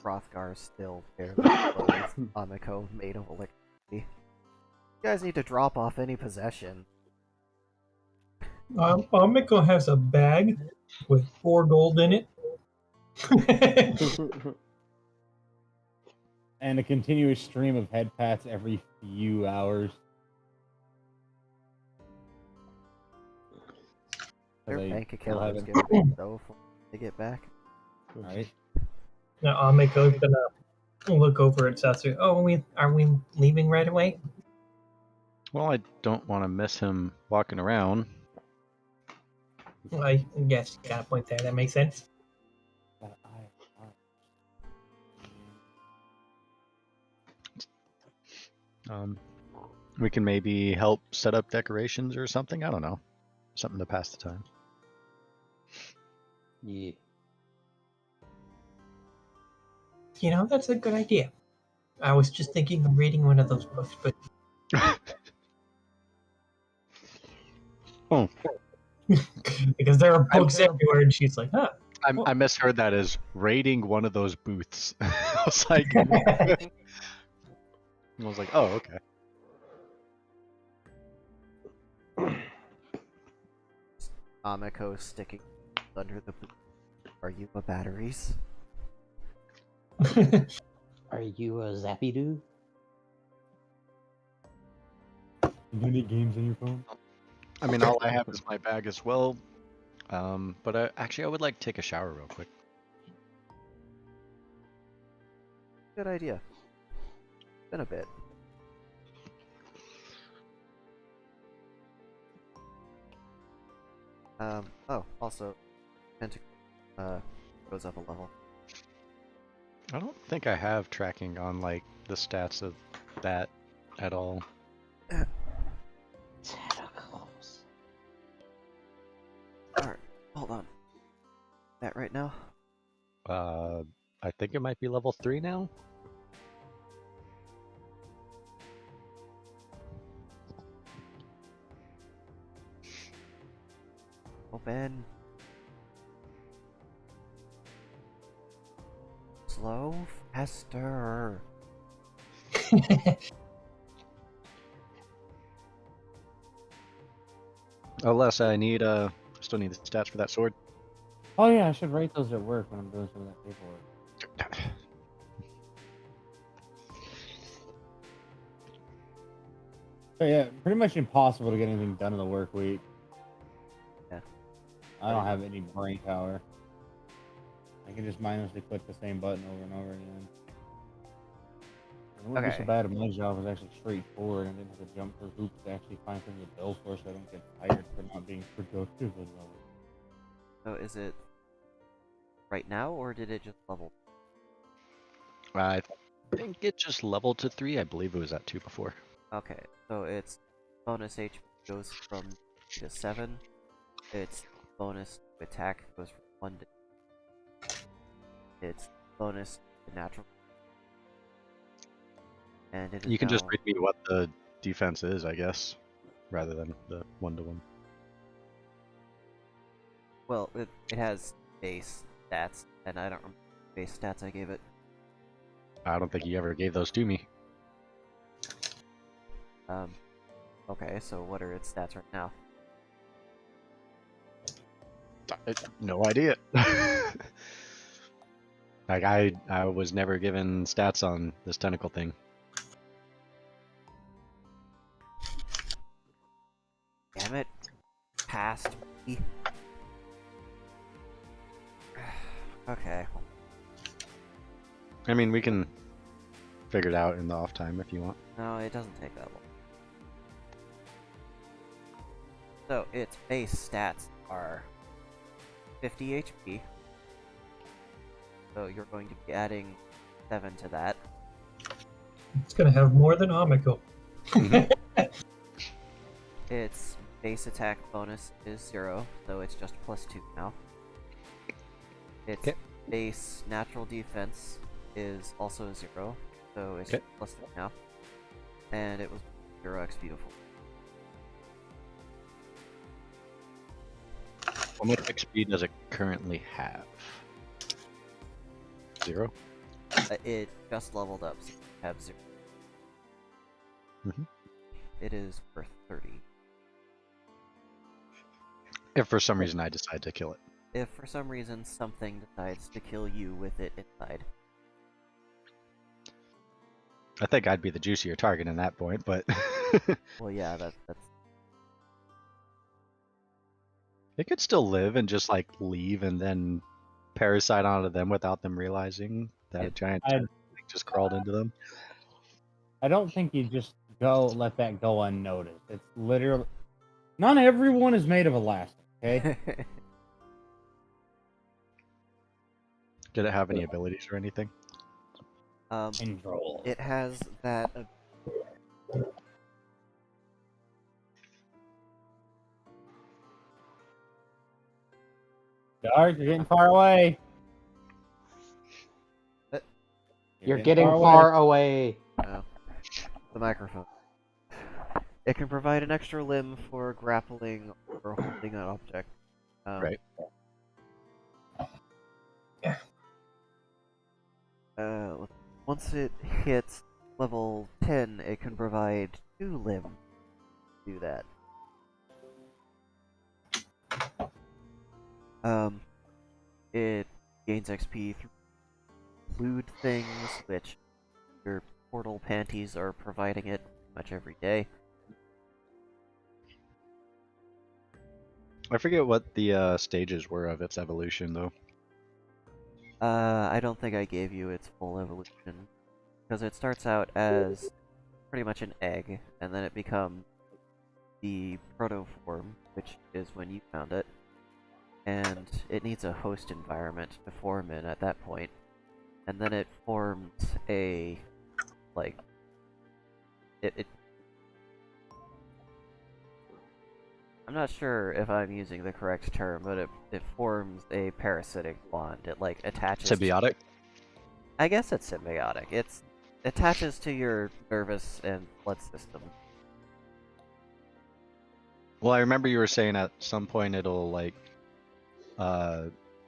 Hrothgar still barely clothes Amiko made of electricity. You guys need to drop off any possession. Amiko has a bag with 4 gold in it. And a continuous stream of head pats every few hours. Their They bank still account is haven't- going to be so full to get back. Right? Now Amiko's gonna look over at Satsu. Oh, are we leaving right away? Well, I don't want to miss him walking around. I guess you got a point there. That makes sense. We can maybe help set up decorations or something. I don't know. Something to pass the time. Yeah. You know, that's a good idea. I was just thinking of reading one of those books, but Oh. because there are books everywhere, and she's like, huh. I misheard that as raiding one of those booths. I was like, I was like, oh, okay. Amiko sticking under the boot. Are you a batteries? Are you a Zappy Doo? You need games on your phone? I mean, all I have is my bag as well. But actually, I would like to take a shower real quick. Good idea. Been a bit. Oh, also, Pentacle goes up a level. I don't think I have tracking on like the stats of that at all. Tentacles. Alright, hold on. That right now? I think it might be level 3 now. Open. Slow, faster. Unless I need still need the stats for that sword. Oh yeah, I should write those at work when I'm doing some of that paperwork. But yeah, pretty much impossible to get anything done in the work week. I don't have any brain power. I can just mindlessly click the same button over and over again. It wouldn't be so Okay. bad if my job was actually straightforward and I didn't have to jump through hoops to actually find something to bill for so I don't get fired for not being productive enough. So is it right now, or did it just level? I think it just leveled to 3. I believe it was at 2 before. Okay, so its bonus HP goes from 3 to 7. Its bonus to attack goes from 1 to. Its bonus to natural. And it is You can just now- read me what the defense is, I guess, rather than the 1-to-1. Well, it has base stats, and I don't remember the base stats I gave it. I don't think you ever gave those to me. Okay, so what are its stats right now? No idea. Like I was never given stats on this tentacle thing. Damn it. Past me. Okay. I mean, we can figure it out in the off time if you want. No, it doesn't take that long. So, its base stats are 50 HP. So you're going to be adding 7 to that. It's gonna have more than Amiko. Its base attack bonus is 0, so it's just +2 now. Its Okay. base natural defense is also 0, so it's Okay. just +3 now. And it was 0 XP before. How much XP does it currently have? 0? It just leveled up, so you have 0. Mhm. It is worth 30. If for some reason I decide to kill it. If for some reason something decides to kill you with it inside. I think I'd be the juicier target in that point, but Well, yeah, that's it could still live and just like leave and then parasite onto them without them realizing that a It- giant I- thing just crawled into them. I don't think you just let that go unnoticed. It's literally not everyone is made of elastic. Okay, Did it have any abilities or anything? control. It has that. Dark, you're getting far away. You're getting far away. The microphone. It can provide an extra limb for grappling or holding an object. Right. Once it hits level 10, it can provide 2 limbs to do that. It gains XP through loot things, which your portal panties are providing it pretty much every day. I forget what the stages were of its evolution, though. I don't think I gave you its full evolution, because it starts out as pretty much an egg, and then it becomes the protoform, which is when you found it, and it needs a host environment to form in at that point, and then it forms a, like, I'm not sure if I'm using the correct term, but it forms a parasitic bond. It, like, attaches... Symbiotic? I guess it's symbiotic. It attaches to your nervous and blood system. Well, I remember you were saying at some point it'll, like,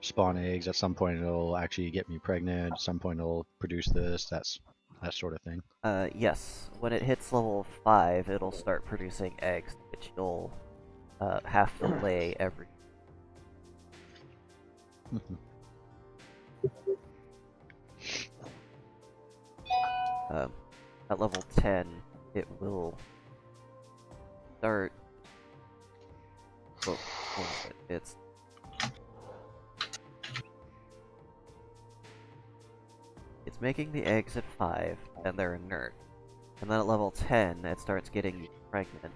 spawn eggs. At some point it'll actually get me pregnant. At some point it'll produce this. That sort of thing. Yes. When it hits level 5, it'll start producing eggs, which you'll have to lay every... At level 10, it will start... Well, what is it? It's making the eggs at 5, and they're inert. And then at level 10, it starts getting you pregnant,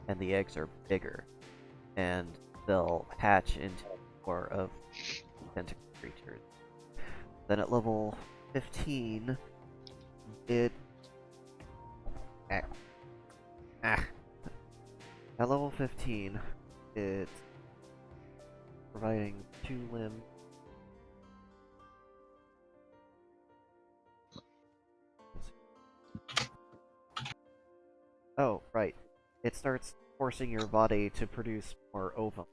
and the eggs are bigger. And they'll hatch into more of tentacle creatures. Then at level 15, it... At level 15, it's providing 2 limbs. Oh, right. It starts forcing your body to produce more ovum.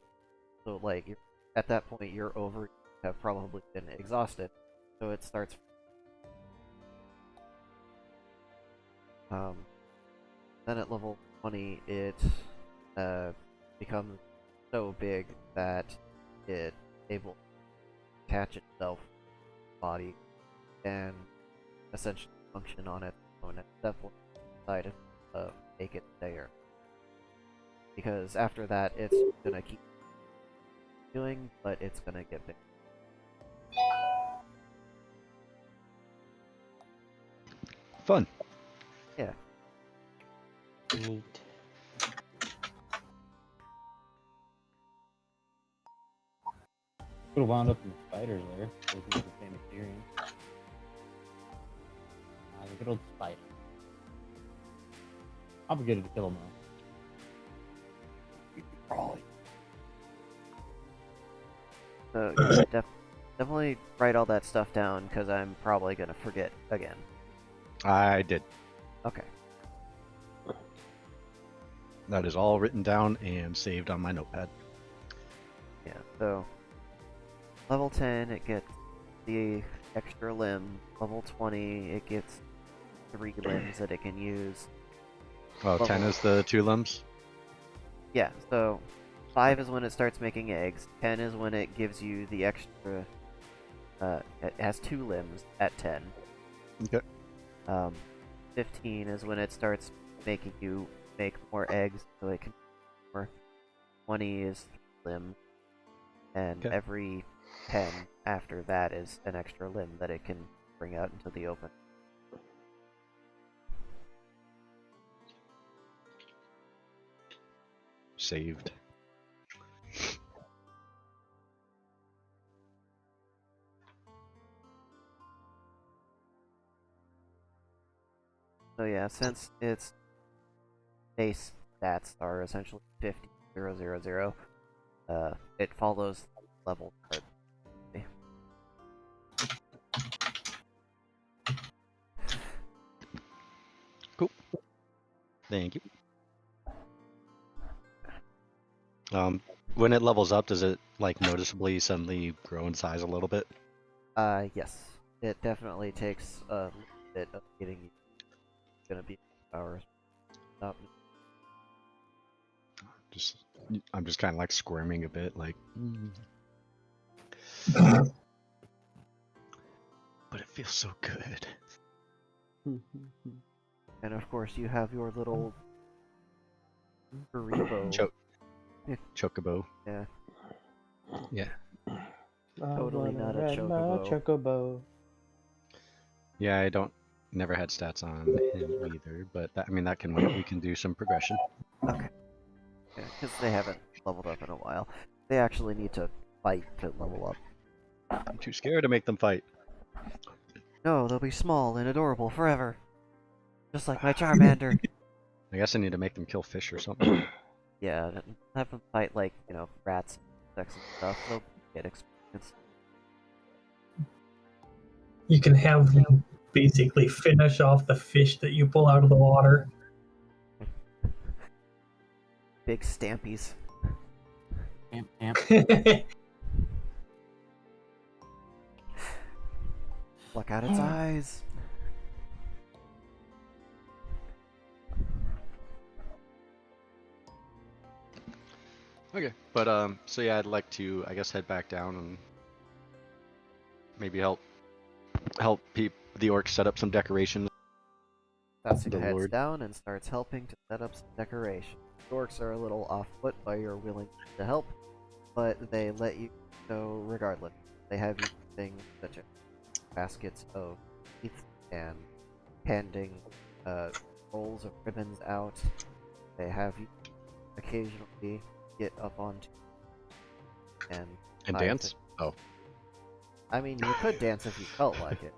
So, like, at that point, your ovaries have probably been exhausted. So it starts. Then at level 20, it becomes so big that it able to attach itself to the body and essentially function on its own. It's definitely decided to make it there. Because after that, it's gonna keep doing, but it's gonna get big. Fun. Yeah. Neat. Could have wound up in the spiders there. Those are the same experience. The good old spider. I'll be good to kill him though. Crawly. So yeah, definitely write all that stuff down because I'm probably gonna forget again. I did. Okay. That is all written down and saved on my notepad. Yeah. So level 10, it gets the extra limb. Level 20, it gets 3 limbs that it can use. Oh, Level- 10 is the 2 limbs? Yeah. So 5 is when it starts making eggs. 10 is when it gives you the extra. It has 2 limbs at 10. Okay. 15 is when it starts making you make more eggs so it can more. 20 is limb. And Okay. every 10 after that is an extra limb that it can bring out into the open. Saved. So yeah, since its base stats are essentially 50, 0, 0, 0, it follows level card. Thank you. When it levels up, does it like noticeably suddenly grow in size a little bit? Yes. It definitely takes a little bit of getting you. Gonna be hours. Stop. I'm just kind of like squirming a bit, like. But it feels so good. And of course, you have your little burrito. Chocobo. Yeah. Yeah. Totally not a chocobo. chocobo. Yeah, I never had stats on him either, but I mean that can wait. We can do some progression. Okay. Yeah, because they haven't leveled up in a while. They actually need to fight to level up. I'm too scared to make them fight. No, they'll be small and adorable forever. Just like my Charmander. I guess I need to make them kill fish or something. Yeah, and have them fight like, rats, insects and stuff. They'll get experience. You can have them basically finish off the fish that you pull out of the water. Big stampies. Look out its eyes. Okay, but so yeah, I'd like to, I guess, head back down and maybe help the orcs set up some decorations. Tatsu The heads Lord. down and starts helping to set up some decoration. The orcs are a little off put by your willingness to help, but they let you go regardless. They have you things such as baskets of wreaths and handing rolls of ribbons out. They have you occasionally get up onto and And try dance? to- Oh. I mean, you could dance if you felt like it.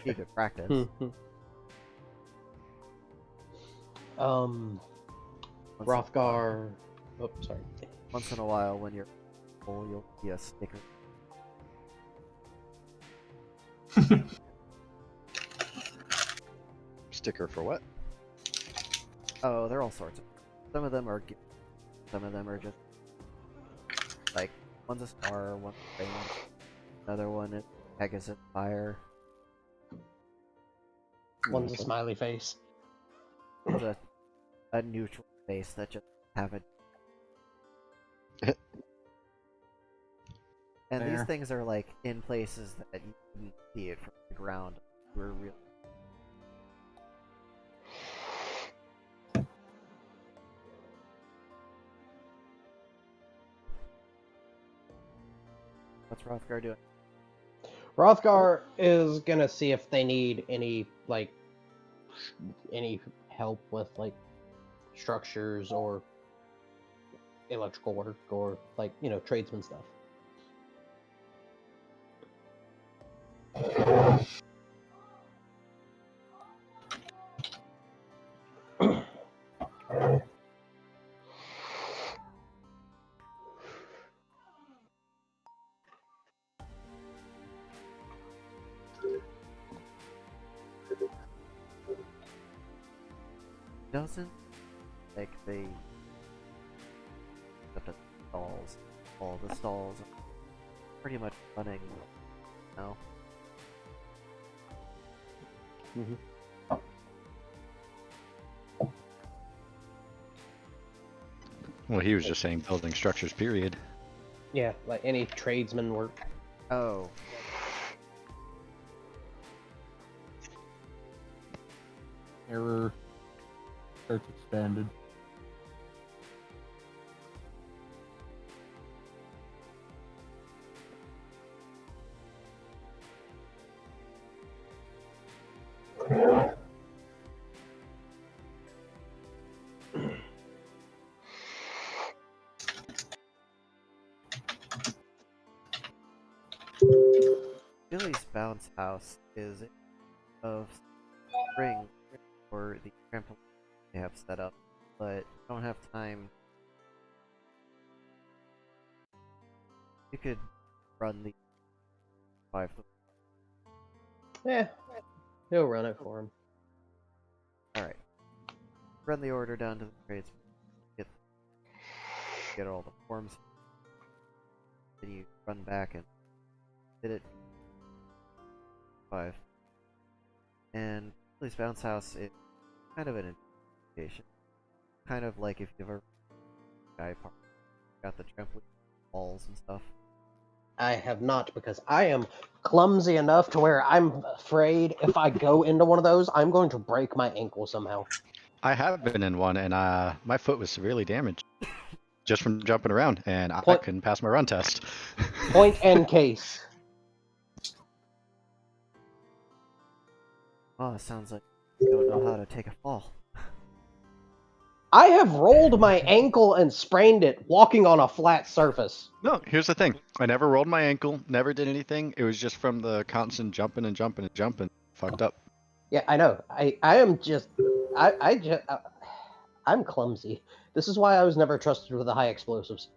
You could practice. Once in a while- Rothgar. Oh, sorry. Once in a while, when you're full, you'll see a sticker. Sticker for what? Oh, they're all sorts of. Some of them are. Some of them are just like one's a star, one's a ring, another one is Pegasus fire. One's a smiley face. One's a neutral face that just have it. And these Fair. things are like in places that you couldn't see it from the ground. We're really. What's Rothgar doing? Rothgar is gonna see if they need any any help with like structures or electrical work or tradesman stuff. Doesn't like they up at the stalls. All the stalls are pretty much running now. Well, he was just saying building structures, period. Yeah, like any tradesman work. Oh, Error. Search expanded. Billy's bounce house is of spring for the trampoline they have set up, but don't have time. You could run the 5. Yeah, he'll run it for him. Alright. Run the order down to the tradesman. Get all the forms. Then you run back and hit it. 5. And Billy's bounce house is kind of an indication. Kind of like if you've ever guy park, got the trampoline walls and stuff. I have not, because I am clumsy enough to where I'm afraid if I go into one of those, I'm going to break my ankle somehow. I have been in one, and my foot was severely damaged just from jumping around, and I Point- couldn't pass my run test. Point and case. Oh, it sounds like you don't know how to take a fall. I have rolled my ankle and sprained it walking on a flat surface. No, here's the thing. I never rolled my ankle, never did anything. It was just from the constant jumping and jumping and jumping. Fucked up. Yeah, I know. I am just... I'm clumsy. This is why I was never trusted with the high explosives.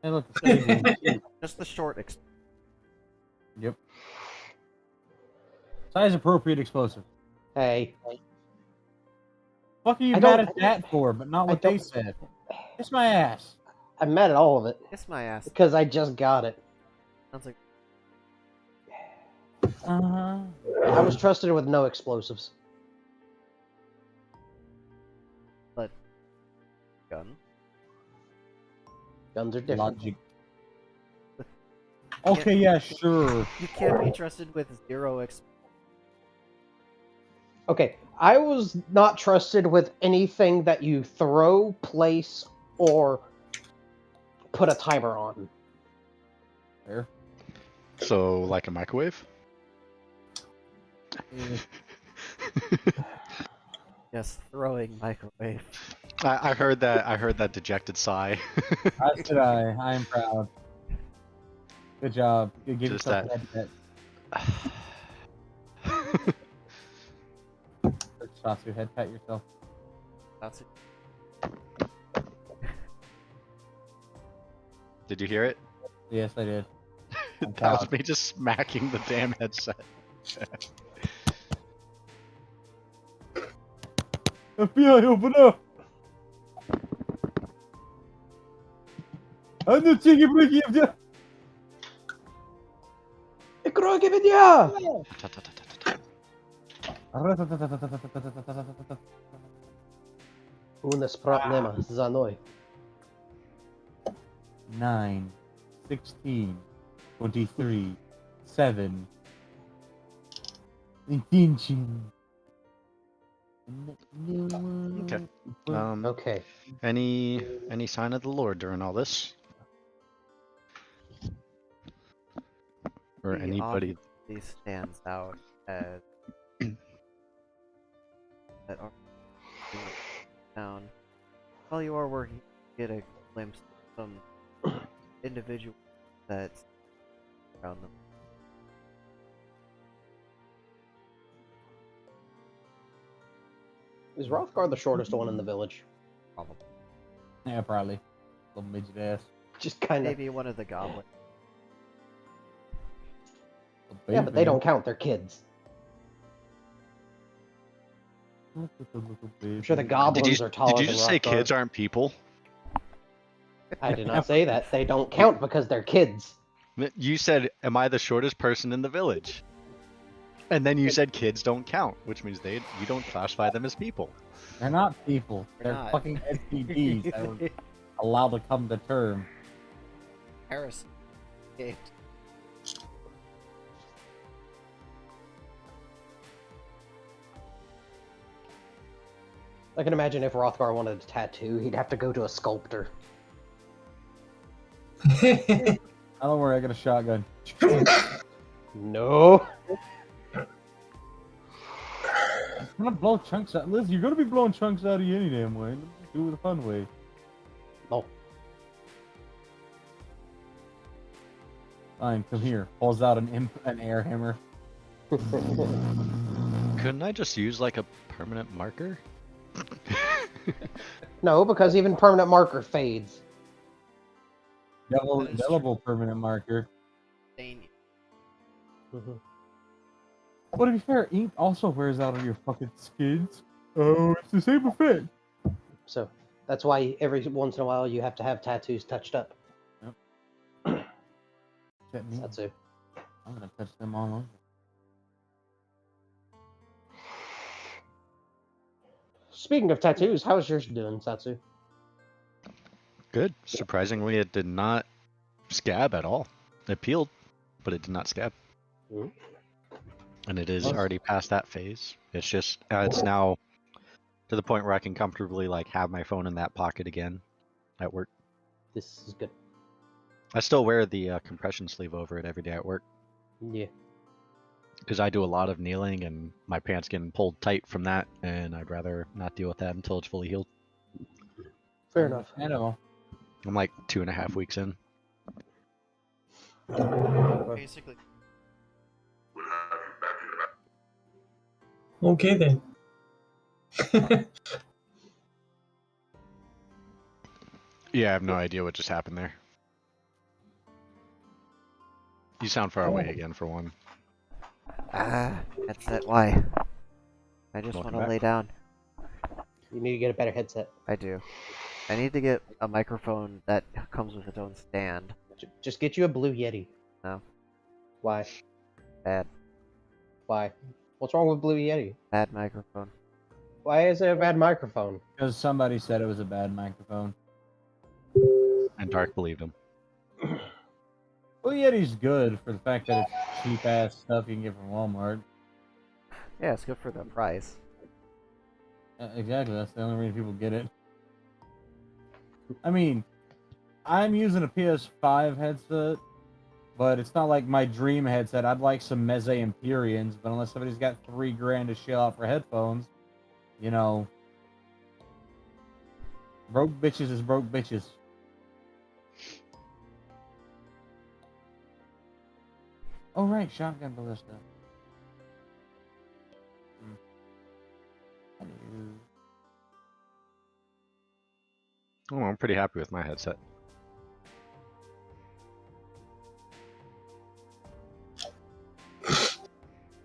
Hey, look, the same game. Just the short Yep. Size appropriate explosive. Hey, Fuck are you I mad don't- at that for, but not I what they don't- said? Kiss my ass. I'm mad at all of it, Kiss my ass. because I just got it. Sounds like Uh-huh. I was trusted with no explosives. gun. Guns are different. Logic. Okay, yeah, sure. You can't be trusted with 0 Okay, I was not trusted with anything that you throw, place, or put a timer on. Fair. So, like a microwave? Yes, throwing microwave. I heard that. I heard that dejected sigh. As did I. I am proud. Good job. Give Just yourself that. a head pat. Satsu, head pat yourself. That's it. Did you hear it? Yes, I did. I'm That was proud. me just smacking the damn headset. FBI, open up! I'm the chicken breaking of the... Una spratnema za mной. 9, 16, 23, 7, 18. Okay. Okay. Any sign of the Lord during all this? Or He anybody? obviously stands out as that are in the town. While you are working, you get a glimpse of some individual that's around them. Is Rothgar the shortest one in the village? Probably. Yeah, probably. Little midget ass. Just kind of. Maybe one of the goblins. Yeah, but they don't count. They're kids. I'm sure the goblins are taller Did you than just say Rothgar. kids aren't people? I did not say that. They don't count because they're kids. You said, "Am I the shortest person in the village?" And then you said kids don't count, which means you don't classify them as people. They're not people. They're They're not. fucking STDs that were allowed to come to term. Harris. Okay. I can imagine if Rothgar wanted a tattoo, he'd have to go to a sculptor. I don't worry, I got a shotgun. No. I'm gonna blow chunks out. Liz, you're gonna be blowing chunks out of you any damn way. Let's do it the fun way. No. Fine, come here. Pulls out an air hammer. Couldn't I just use like a permanent marker? No, because even permanent marker fades. That is Indelible permanent marker. Stain you. Mhm. But to be fair, ink also wears out on your fucking skins. Oh, it's the same effect. So that's why every once in a while you have to have tattoos touched up. Except me. That's it. I'm gonna touch them all over. Speaking of tattoos, how's yours doing, Satsu? Good. Surprisingly, it did not scab at all. It peeled, but it did not scab. Mhm. And it is Awesome. already past that phase. It's just it's now to the point where I can comfortably like have my phone in that pocket again at work. This is good. I still wear the compression sleeve over it every day at work Yeah. because I do a lot of kneeling and my pants getting pulled tight from that, and I'd rather not deal with that until it's fully healed. Fair enough. I know. I'm like 2.5 weeks in. Basically, Okay then. Yeah, I have no idea what just happened there. You sound far away again for one. headset, why? I just Welcome want to back. lay down. You need to get a better headset. I do. I need to get a microphone that comes with its own stand. Just get you a Blue Yeti. No. Why? Bad. Why? What's wrong with Blue Yeti? Bad microphone. Why is it a bad microphone? Because somebody said it was a bad microphone. And Dark believed him. Well, Yeti's good for the fact that it's cheap ass stuff you can get from Walmart. Yeah, it's good for the price. Exactly, that's the only reason people get it. I mean, I'm using a PS5 headset, But it's not like my dream headset. I'd like some Meze Empyreans, but unless somebody's got $3 grand to shell out for headphones, you know, broke bitches is broke bitches. Oh right, shotgun ballista. Hello. Oh, I'm pretty happy with my headset.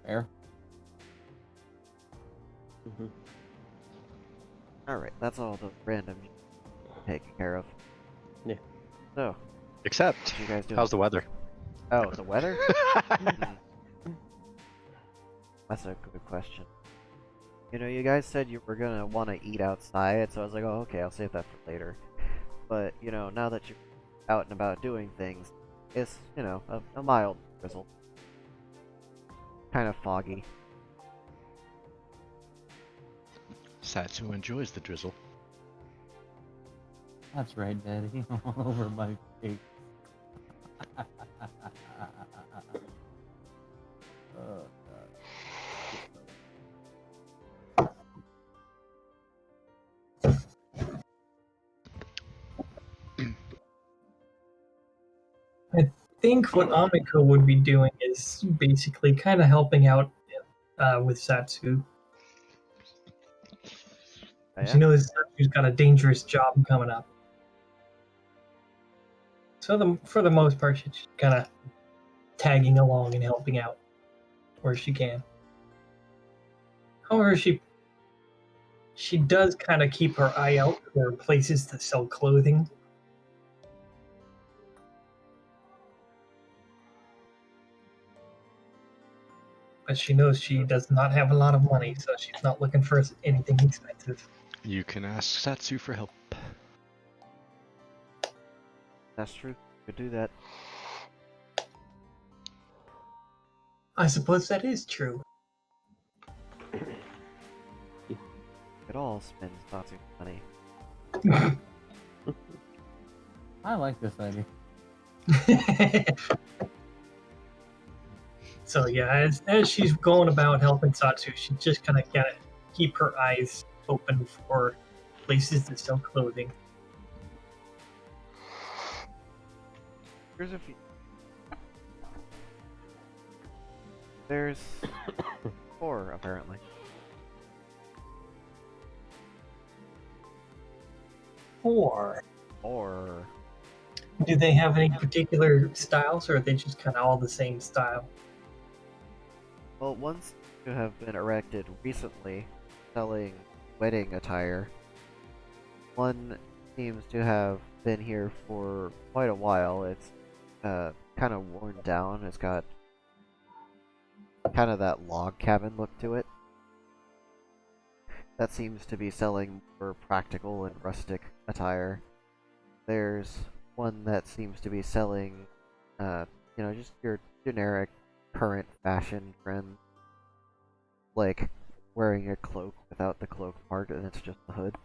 Fair. Mhm. Alright, that's all the random taken care of. Yeah. So, Except, what you guys doing? how's the weather? Oh, the weather? That's a good question. You know, you guys said you were gonna want to eat outside, so I was like, oh, okay, I'll save that for later. But, you know, now that you're out and about doing things, it's, you know, a mild drizzle. Kind of foggy. Satsu enjoys the drizzle. That's right, Daddy. All over my face. Oh, God. I think what Amiko would be doing is basically kind of helping out with Satsu. Oh, As yeah? you know, Satsu's got a dangerous job coming up. So for the most part, she's just kind of tagging along and helping out where she can. However, she does kind of keep her eye out for places to sell clothing. But she knows she does not have a lot of money, so she's not looking for anything expensive. You can ask Satsu for help. That's true. Could do that. I suppose that is true. It all spends lots of money. I like this idea. So yeah, as she's going about helping Satsu, she just kind of gotta keep her eyes open for places to sell clothing. Here's a few. There's 4, apparently. 4. Or Do they have any particular styles, or are they just kind of all the same style? well, ones to have been erected recently, selling wedding attire. One seems to have been here for quite a while. It's kind of worn down. It's got kind of that log cabin look to it. That seems to be selling more practical and rustic attire. There's one that seems to be selling, you know, just your generic current fashion trend, like wearing a cloak without the cloak part and it's just the hood.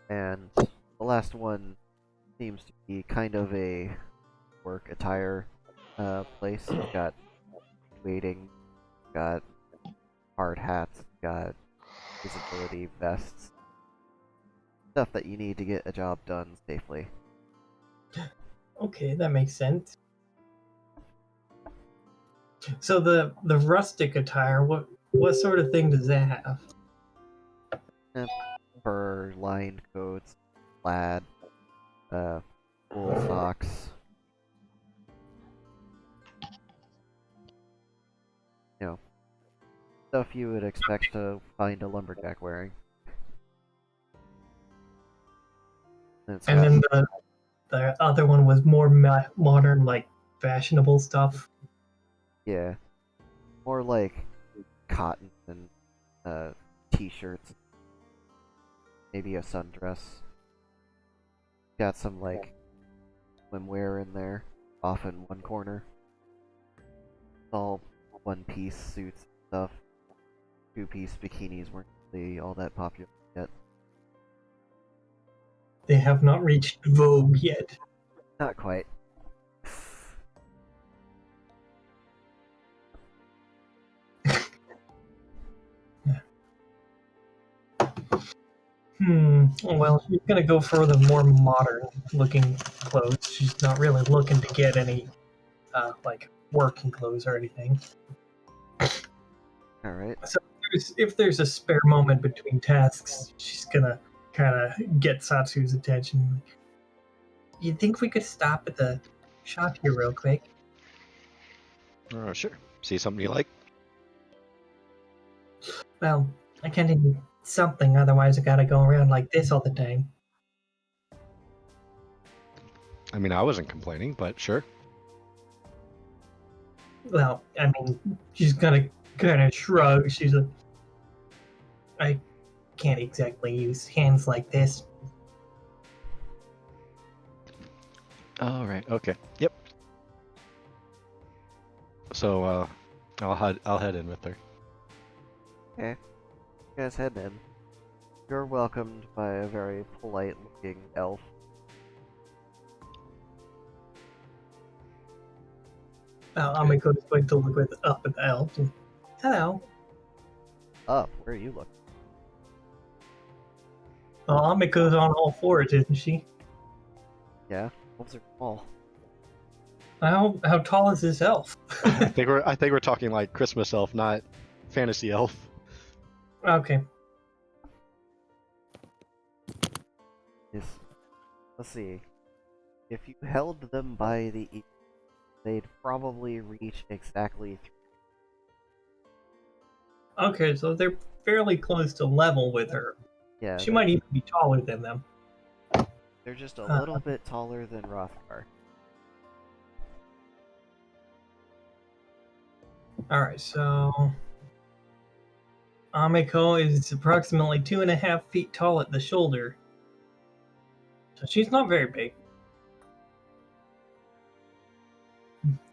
And the last one seems to be kind of a work attire place. It's got waiting, got hard hats, got visibility vests, stuff that you need to get a job done safely. Okay, that makes sense. So the rustic attire, what sort of thing does that have? Fur lined coats, plaid, wool socks. You know, stuff you would expect to find a lumberjack wearing. And it's And got- then the other one was more modern, like fashionable stuff. yeah, more like cotton and t-shirts, maybe a sundress. Got some like swimwear in there, off in one corner. It's all one-piece suits and stuff. Two-piece bikinis weren't really all that popular yet. They have not reached Vogue yet. Not quite. Well, she's gonna go for the more modern-looking clothes. She's not really looking to get any, like, working clothes or anything. Alright. So if there's a spare moment between tasks, she's gonna kind of get Satsu's attention. You think we could stop at the shop here real quick? Sure. See something you like? Well, I kind of need something, otherwise I gotta go around like this all the time. I mean, I wasn't complaining, but sure. Well, I mean, she's gonna kind of shrug. She's like, I can't exactly use hands like this. All right. Okay. Yep. So I'll head in with her. Okay. You guys head in. You're welcomed by a very polite-looking elf. Amiko's going to look up at the elf. Hello. Up, where are you looking? Well, Amiko's on all fours, isn't she? Yeah, elves are small. How tall is this elf? I think we're talking like Christmas elf, not fantasy elf. Okay. Yes. Let's see. If you held them by the ear, they'd probably reach exactly Okay, so they're fairly close to level with her. yeah, She might even be taller than them. they're just a little bit taller than Rothgar. Alright, so Amiko is approximately 2.5 feet tall at the shoulder. So she's not very big.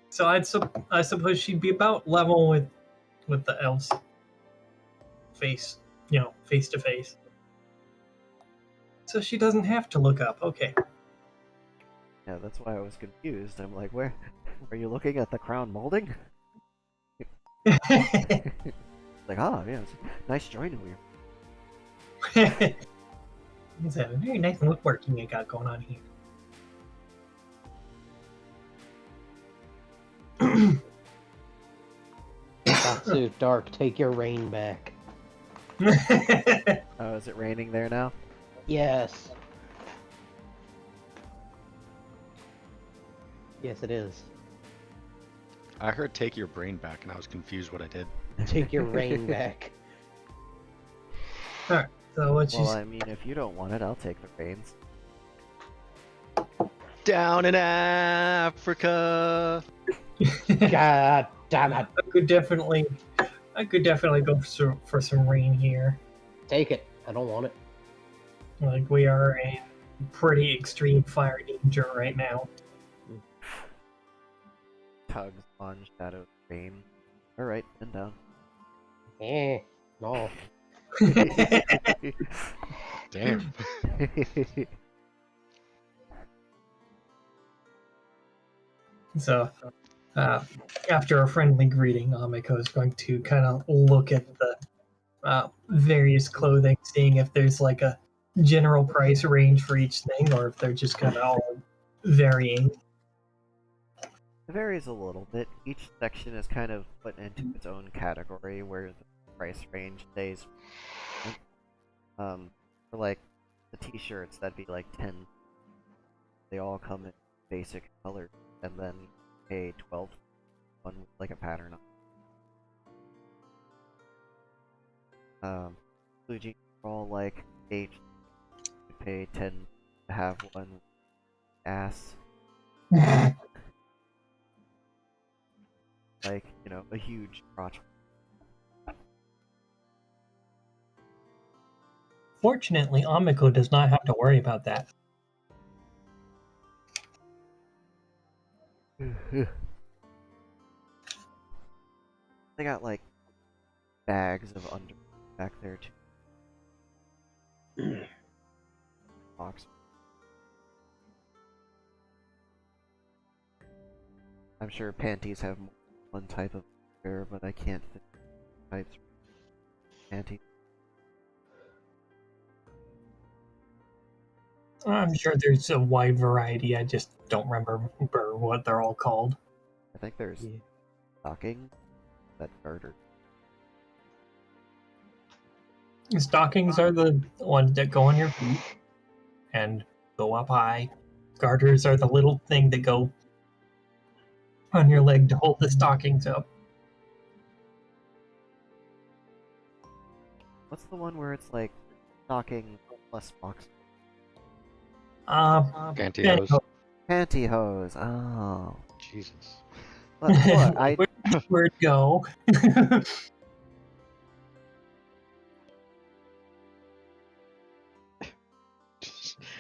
So I suppose she'd be about level with the elves. Face to face. So she doesn't have to look up. Okay. Yeah, that's why I was confused. I'm like, where are you looking at the crown molding? Like, yeah, it's a nice joinery. It's a very nice woodworking you got going on here. Satsu, Dark, take your reign back. Oh, is it raining there now? Yes. Yes, it is. I heard take your brain back, and I was confused what I did. Take your reign back. Alright, so what she's Well, I mean, if you don't want it, I'll take the reins. Down in Africa. God damn it. I could definitely go for some rain here. Take it. I don't want it. Like, we are in pretty extreme fire danger right now. Tugs on Shadow's Bane. Alright, bend down. No. Damn. So, after a friendly greeting, Amiko is going to kind of look at the various clothing, seeing if there's like a general price range for each thing, or if they're just kind of all varying. It varies a little bit. Each section is kind of put into its own category where the price range stays. For like the t-shirts, that'd be like 10. They all come in basic colors, and then a 12 one with like a pattern on. Blue jeans are all like 8. You pay 10 to have one ass. Like, you know, a huge crotch. Fortunately, Amiko does not have to worry about that. They got like bags of underwear back there too. Box. I'm sure panties have more than one type of underwear, but I can't think of types of panties. I'm sure there's a wide variety. I just don't remember what they're all called. I think there's Yeah. stocking, that garter. Stockings are the ones that go on your feet and go up high. Garters are the little thing that go on your leg to hold the stockings up. What's the one where it's like stocking plus box? Pantyhose. Pantyhose. Oh. Jesus. Look, I Where'd it go?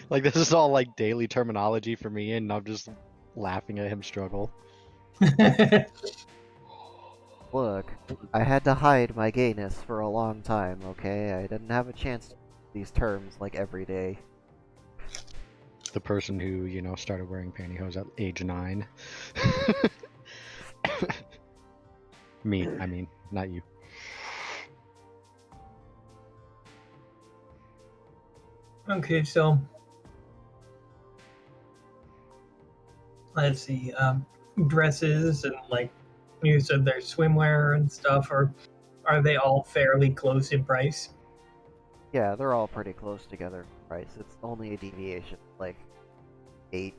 Like this is all like daily terminology for me, and I'm just laughing at him struggle. look. I had to hide my gayness for a long time. Okay, I didn't have a chance to use these terms like every day. The person who, you know, started wearing pantyhose at age 9. Me, I mean, not you. Okay, so let's see. Dresses and like you said, their swimwear and stuff. Are they all fairly close in price? Yeah, they're all pretty close together in price. It's only a deviation, like 8.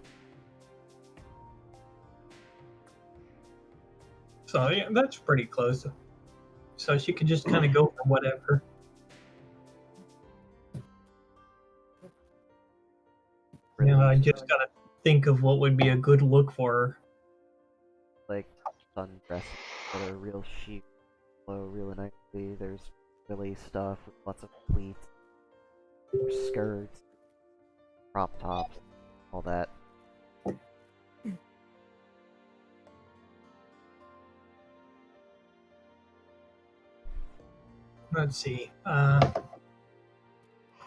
So yeah, that's pretty close. So she could just kind of go for whatever. You know, I just gotta think of what would be a good look for her. Like sundresses that are real chic, flow really nicely. There's really stuff with lots of pleats, there's skirts, crop tops, all that. Let's see.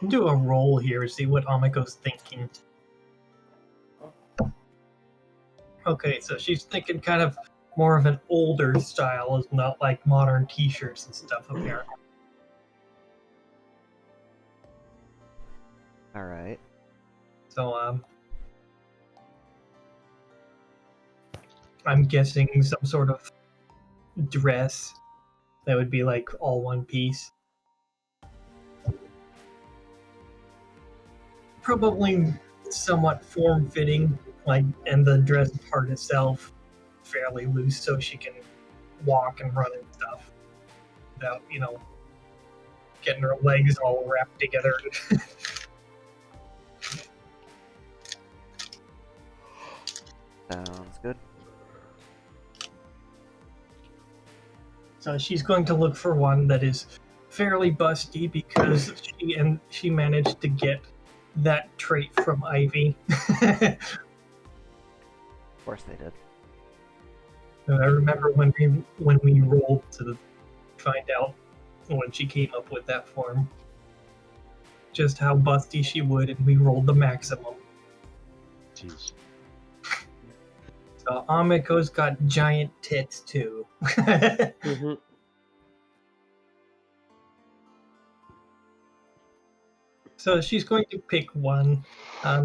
Do a roll here, see what Amiko's thinking. Okay, so she's thinking kind of more of an older style, is not like modern t-shirts and stuff apparently. Alright. So I'm guessing some sort of dress that would be like all one piece. Probably somewhat form-fitting, like, and the dress part itself fairly loose, so she can walk and run and stuff without, you know, getting her legs all wrapped together. Sounds good. So she's going to look for one that is fairly busty because she managed to get that trait from Ivy. Of course they did. And I remember when we rolled to find out when she came up with that form, just how busty she would, and we rolled the maximum. Jeez. So Amiko's got giant tits too. Mm-hmm. So she's going to pick one. I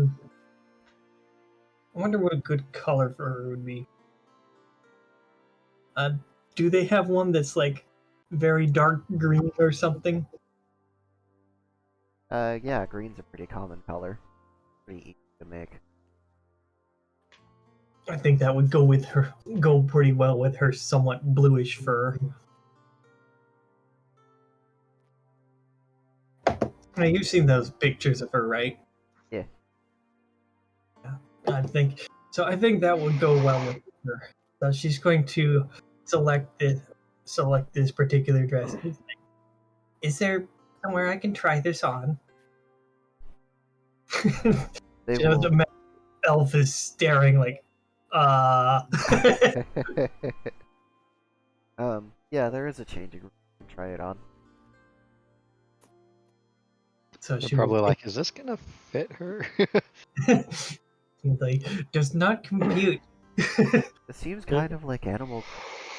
wonder what a good color for her would be. Do they have one that's like very dark green or something? Yeah, green's a pretty common color. Pretty easy to make. I think that would go pretty well with her somewhat bluish fur. Now, you've seen those pictures of her, right? Yeah. I think so. I think that would go well with her. So she's going to select this particular dress. Is there somewhere I can try this on? They You know, will... the elf is staring like, yeah, there is a changing room. You can try it on. So They're she probably like, is this gonna fit her? like, does not compute. It seems kind of like Animal.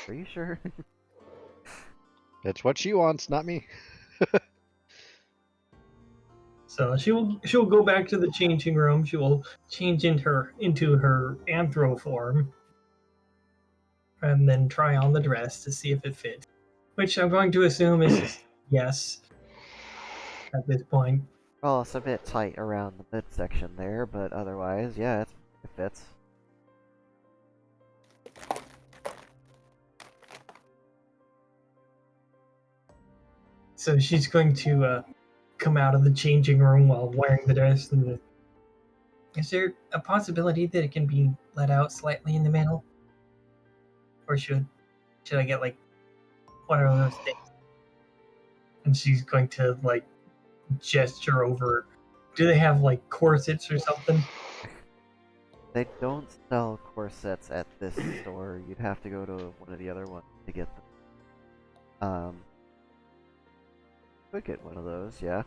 Are you sure? It's what she wants, not me. So she'll go back to the changing room. She will change into her anthro form, and then try on the dress to see if it fits. Which I'm going to assume is yes at this point. Well, it's a bit tight around the midsection there, but otherwise, yeah, it fits. So she's going to come out of the changing room while wearing the dress. And is there a possibility that it can be let out slightly in the middle, or should I get like one of those things? And she's going to like gesture over. Do they have like corsets or something? They don't sell corsets at this store. You'd have to go to one of the other ones to get them. Could get one of those, yeah.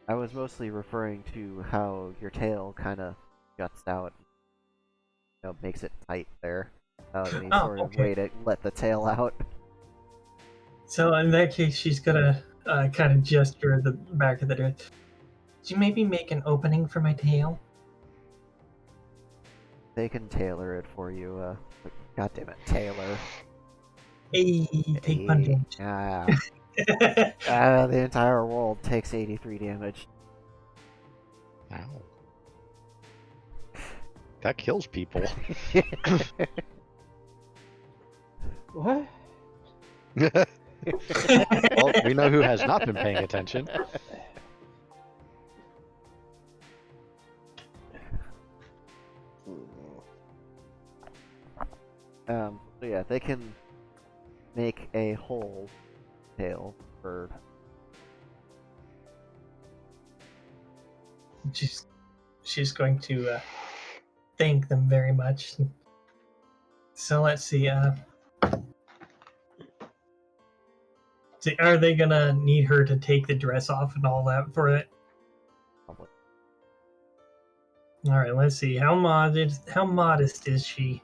I was mostly referring to how your tail kind of juts out, makes it tight there. Any Oh, sort of okay. way to let the tail out. So in that case, she's gonna kind of gesture at the back of the dress. Could you maybe make an opening for my tail? They can tailor it for you. God damn it, tailor. Hey, take punch. Ah, the entire world takes 83 damage. Ow. That kills people. What? Well, we know who has not been paying attention. So yeah, they can make a whole tail for. She's going to thank them very much. So let's see. Are they gonna need her to take the dress off and all that for it? Probably. All right, let's see. How modest is she?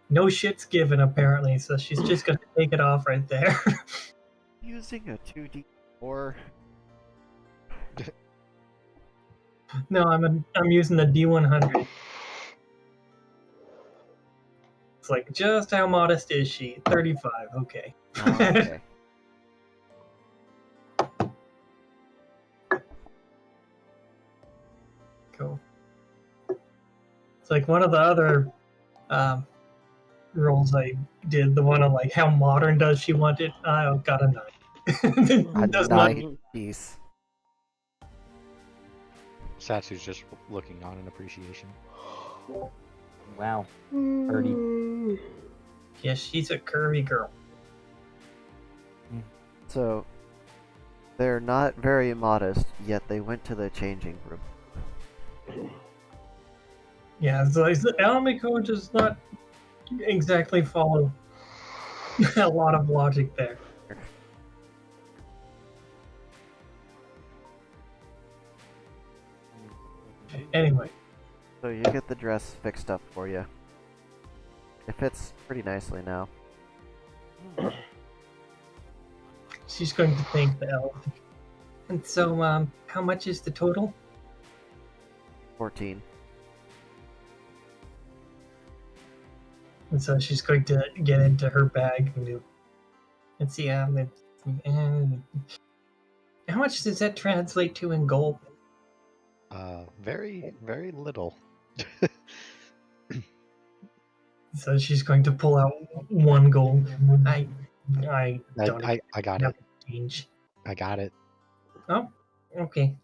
No shit's given apparently, so she's just gonna take it off right there. Using a 2D4. No, I'm using the D100. It's like, just how modest is she? 35. Okay. Oh, okay. Cool. It's like one of the other roles I did, the one on like how modern does she want it? I got a 9. A Does not. 9 piece. Satsu's just looking on in appreciation. Wow. 30. Yes, she's a curvy girl. So, they're not very modest, yet they went to the changing room. Yeah, so Alamico does not exactly follow a lot of logic there. Anyway, So you get the dress fixed up for you. It fits pretty nicely now. she's going to thank the elf. And so, how much is the total? 14. And so she's going to get into her bag and do. Let's see, and how much does that translate to in gold? Very, very little. So she's going to pull out 1 gold. I don't I got have it. change. I got it. Oh, okay.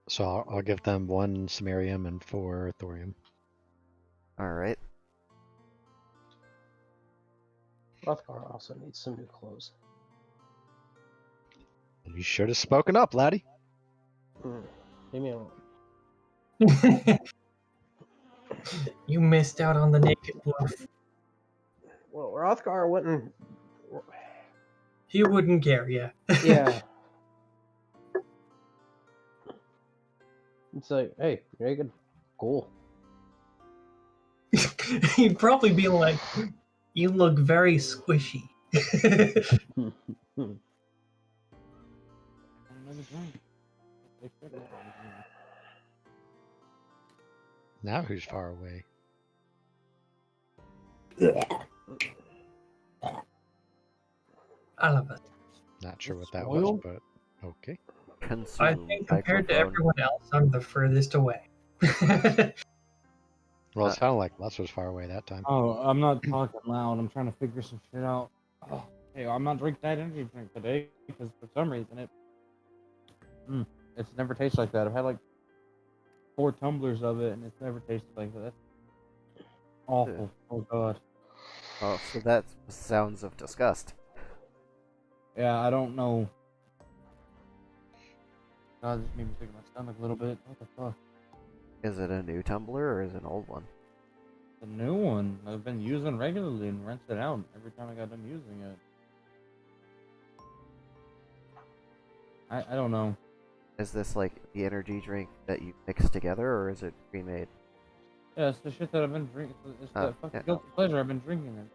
So I'll give them 1 samarium and 4 thorium. Alright. Rothgar also needs some new clothes. You should have spoken up, laddie. Leave me alone. You missed out on the naked bluff. Well, Rothgar wouldn't. He wouldn't care, yeah. Yeah. It's like, hey, you're naked. Cool. He'd probably be like, "You look very squishy." Another drink. Take care of it. Now who's far away? I love it. Not sure It's what that was, spoiled? but okay. Consume I think compared to microphone. everyone else, I'm the furthest away. Well, Uh, it sounded like Les was far away that time. Oh, I'm not talking loud. I'm trying to figure some shit out. Oh, hey, I'm not drinking that energy drink today because for some reason it's never tasted like that. I've had like 4 tumblers of it and it's never tasted like that. That's awful. Oh god. Oh, so that's sounds of disgust. Yeah, I don't know. God, this made me sick of my stomach a little bit. What the fuck? Is it a new tumbler or is it an old one? The new one I've been using regularly and rinsed it out every time I got done using it. I don't know. Is this like the energy drink that you mix together, or is it pre-made? Yeah, it's the shit that I've been drinking. It's Oh, that fucking yeah. guilty pleasure I've been drinking it.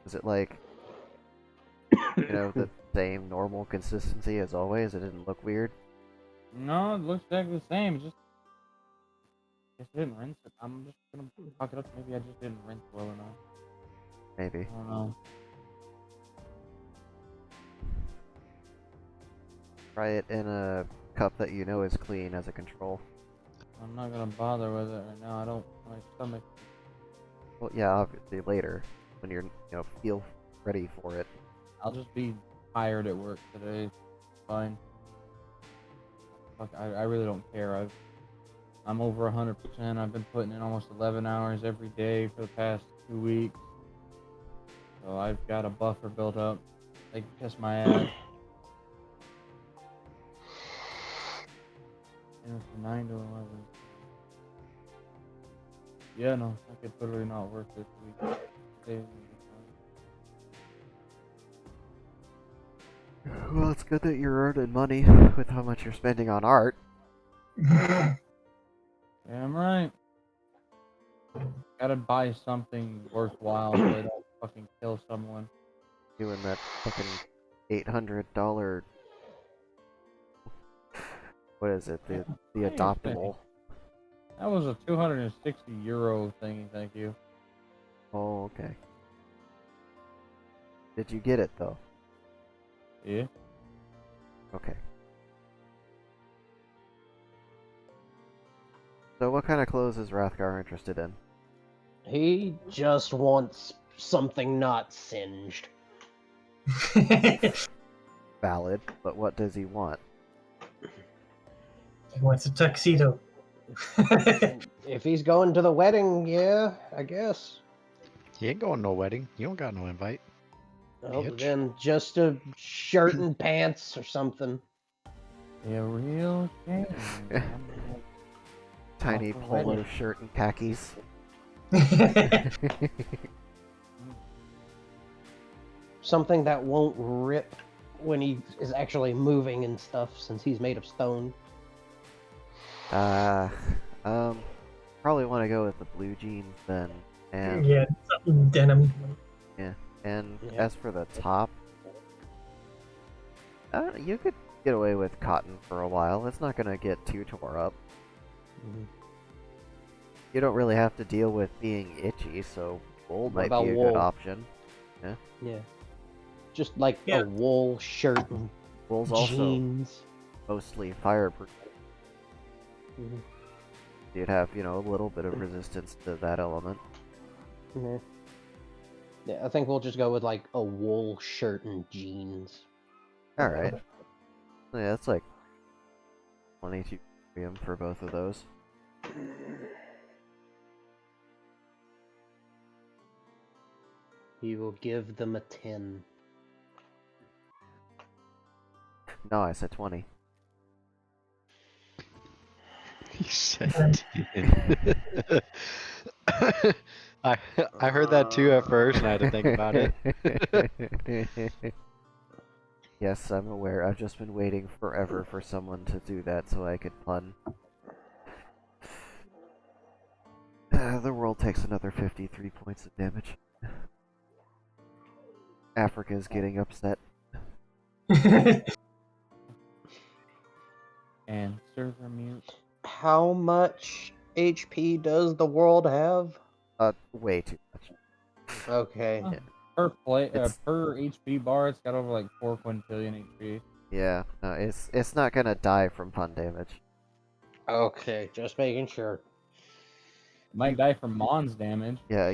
Is it like, the same normal consistency as always? It didn't look weird? No, it looks exactly the same. Just I didn't rinse it. I'm just gonna talk it up. Maybe I just didn't rinse well enough. Maybe. I don't know. Try it in a cup that you know is clean as a control. I'm not gonna bother with it right now. I don't. My stomach. Well, yeah, obviously later, when you're, feel ready for it. I'll just be tired at work today. Fine. Fuck, I really don't care. I'm over 100%. I've been putting in almost 11 hours every day for the past 2 weeks. So I've got a buffer built up. They can kiss my ass. And it's 9 to 11. Yeah, no, I could totally not work this week. Days will be fine. Well, it's good that you're earning money with how much you're spending on art. Damn right. Gotta buy something worthwhile so I don't fucking kill someone. Doing that fucking $800. What is it? The Thanks, adoptable. That was a 260 euro thingy, thank you. Oh, okay. Did you get it though? Yeah. Okay. So what kind of clothes is Rathgar interested in? He just wants something not singed. Valid, but what does he want? He wants a tuxedo. If he's going to the wedding, yeah, I guess. You ain't going to no wedding. You don't got no invite. Well, Bitch. then just a shirt and pants or something. Yeah, real shame. Tiny Awkward polo wedding. shirt and khakis. Something that won't rip when he is actually moving and stuff, since he's made of stone. Probably want to go with the blue jeans then. And Yeah, something denim. and Yeah. as for the top, you could get away with cotton for a while. It's not gonna get too tore up. You don't really have to deal with being itchy, so wool What might about be a wool? good option. Yeah. Just like Yeah. a wool shirt and Wool's also jeans. mostly fireproof. Mhm. You'd have, a little bit of resistance to that element. Yeah. Yeah, I think we'll just go with like a wool shirt and jeans. Alright. Yeah, that's like 22 premium for both of those. He will give them a 10. No, I said 20. He said 10. I heard that too at first, and I had to think about it. Yes, I'm aware. I've just been waiting forever for someone to do that so I could pun. The world takes another 53 points of damage. Africa is getting upset. And server mute. How much HP does the world have? Way too much. Okay. Huh. Per It's- HP bar, it's got over like 4 quintillion HP. Yeah, no, it's not gonna die from pun damage. Okay, just making sure. It might die from Mon's damage. Yeah,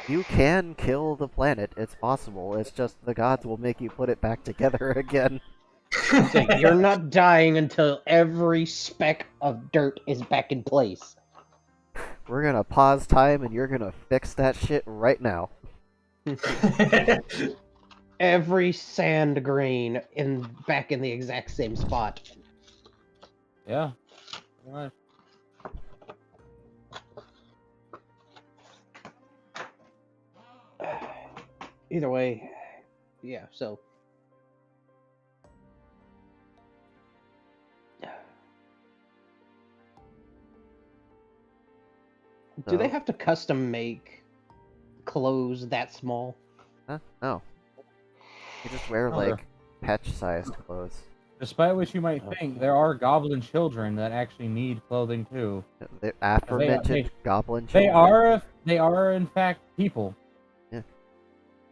you can kill the planet. It's possible. It's just the gods will make you put it back together again. So you're not dying until every speck of dirt is back in place. We're gonna pause time and you're gonna fix that shit right now. Every sand grain back in the exact same spot. Yeah. Pretty much. Either way, yeah, so. Do they So- have to custom make clothes that small? Huh? No. You just wear Oh, like patch-sized clothes. Despite what you might think, there are goblin children that actually need clothing too. The aforementioned goblin They children. are in fact people.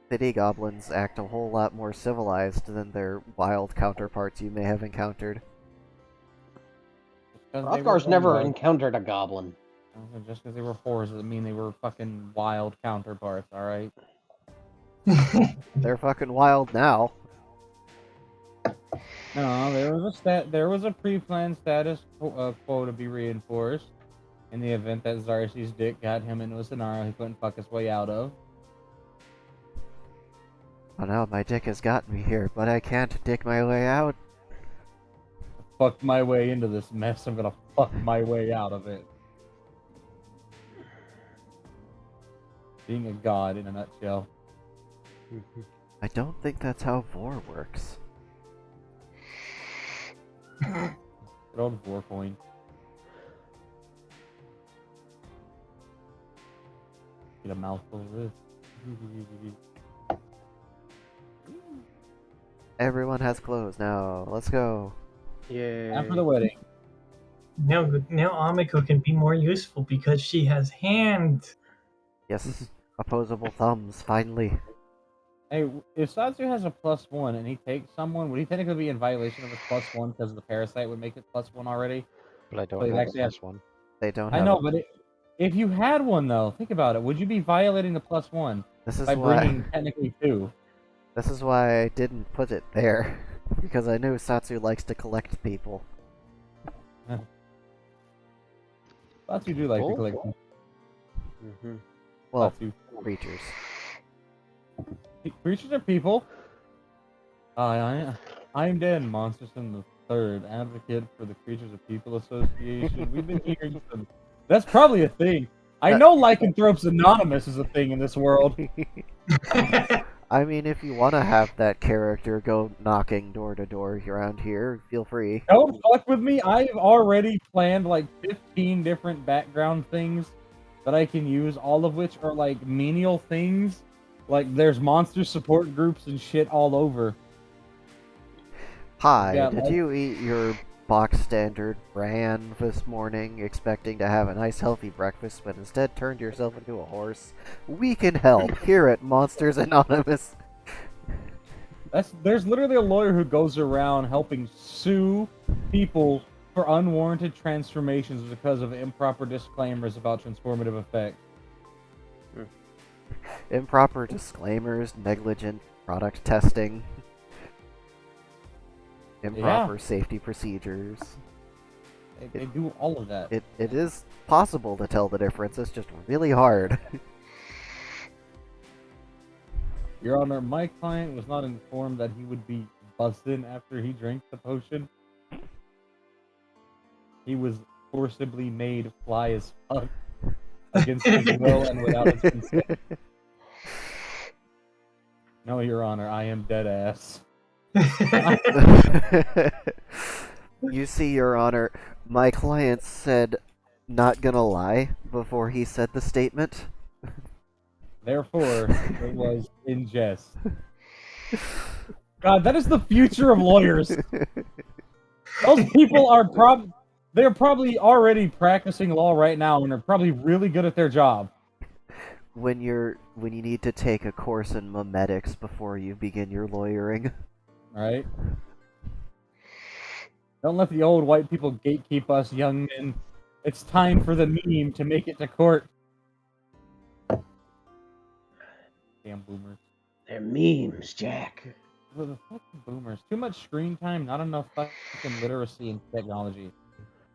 City goblins act a whole lot more civilized than their wild counterparts you may have encountered. Just 'cause they were Hrothgar's never wild. encountered a goblin. Just because they were whores doesn't mean they were fucking wild counterparts, alright? They're fucking wild now. No, there was a pre-planned status quo to be reinforced in the event that Xarxes' dick got him into a scenario he couldn't fuck his way out of. Oh no, my dick has gotten me here, but I can't dig my way out. Fuck my way into this mess, I'm gonna fuck my way out of it. Being a god in a nutshell. I don't think that's how Vor works. Good old Vorcoin. Get a mouthful of this. Everyone has clothes now. Let's go. Yeah. After the wedding. now Amiko can be more useful because she has hand. Yes, opposable thumbs, finally. Hey, if Satsu has a +1 and he takes someone, would he technically be in violation of his +1 because the parasite would make it +1 already? But I don't But it have actually has- this one. They don't I have know, a- but if you had one though, think about it. Would you be violating the +1 This is by why bringing technically 2? this is why I didn't put it there. Because I knew Satsu likes to collect people. Satsu do like to Oh. collect Well, Satsu. creatures. Creatures are people. I'm Dan Monsterson the Third, advocate for the Creatures of People Association. We've been hearing some. That's probably a thing. I know Lycanthropes Anonymous is a thing in this world. I mean, if you want to have that character go knocking door to door around here, feel free. Don't fuck with me. I've already planned like 15 different background things that I can use, all of which are like menial things. Like there's monster support groups and shit all over. Hi, Yeah, did like- you eat your box standard bran this morning, expecting to have a nice healthy breakfast, but instead turned yourself into a horse? We can help here at Monsters Anonymous. There's literally a lawyer who goes around helping sue people for unwarranted transformations because of improper disclaimers about transformative effect. Improper disclaimers, negligent product testing, improper safety procedures. They do all of that. It is possible to tell the difference, it's just really hard. Your Honor, my client was not informed that he would be busted after he drank the potion. He was forcibly made fly as fuck against his will and without his consent. No, Your Honor, I am dead ass. You see, Your Honor, my client said Not gonna lie, before he said the statement, Therefore, it was in jest. God, that is the future of lawyers. Those people are they're probably already practicing law right now and are probably really good at their job. when you need to take a course in memetics before you begin your lawyering. Right? Don't let the old white people gatekeep us young men. It's time for the meme to make it to court. Damn boomers. They're memes, Jack. Well, the fucking boomers. Too much screen time, not enough fucking literacy and technology.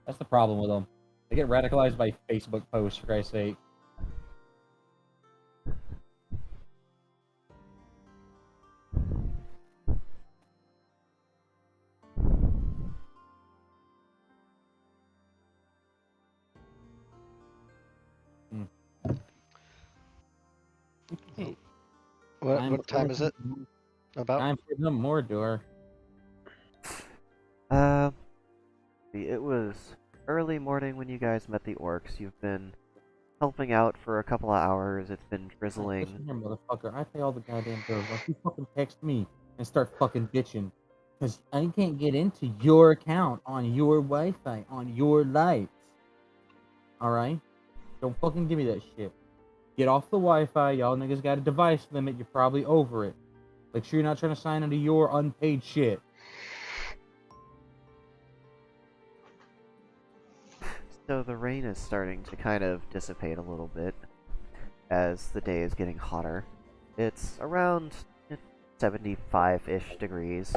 That's the problem with them. They get radicalized by Facebook posts, for Christ's sake. Hey, What time is it? About? Time for the Mordor. It was early morning when you guys met the orcs. You've been helping out for a couple of hours. It's been drizzling. Listen here, motherfucker. I pay all the goddamn bills. Why don't you fucking text me and start fucking bitching? Because I can't get into your account on your Wi-Fi, on your lights. Alright? Don't fucking give me that shit. Get off the Wi-Fi. Y'all niggas got a device limit. You're probably over it. Make sure you're not trying to sign into your unpaid shit. So the rain is starting to kind of dissipate a little bit as the day is getting hotter. It's around 75-ish degrees,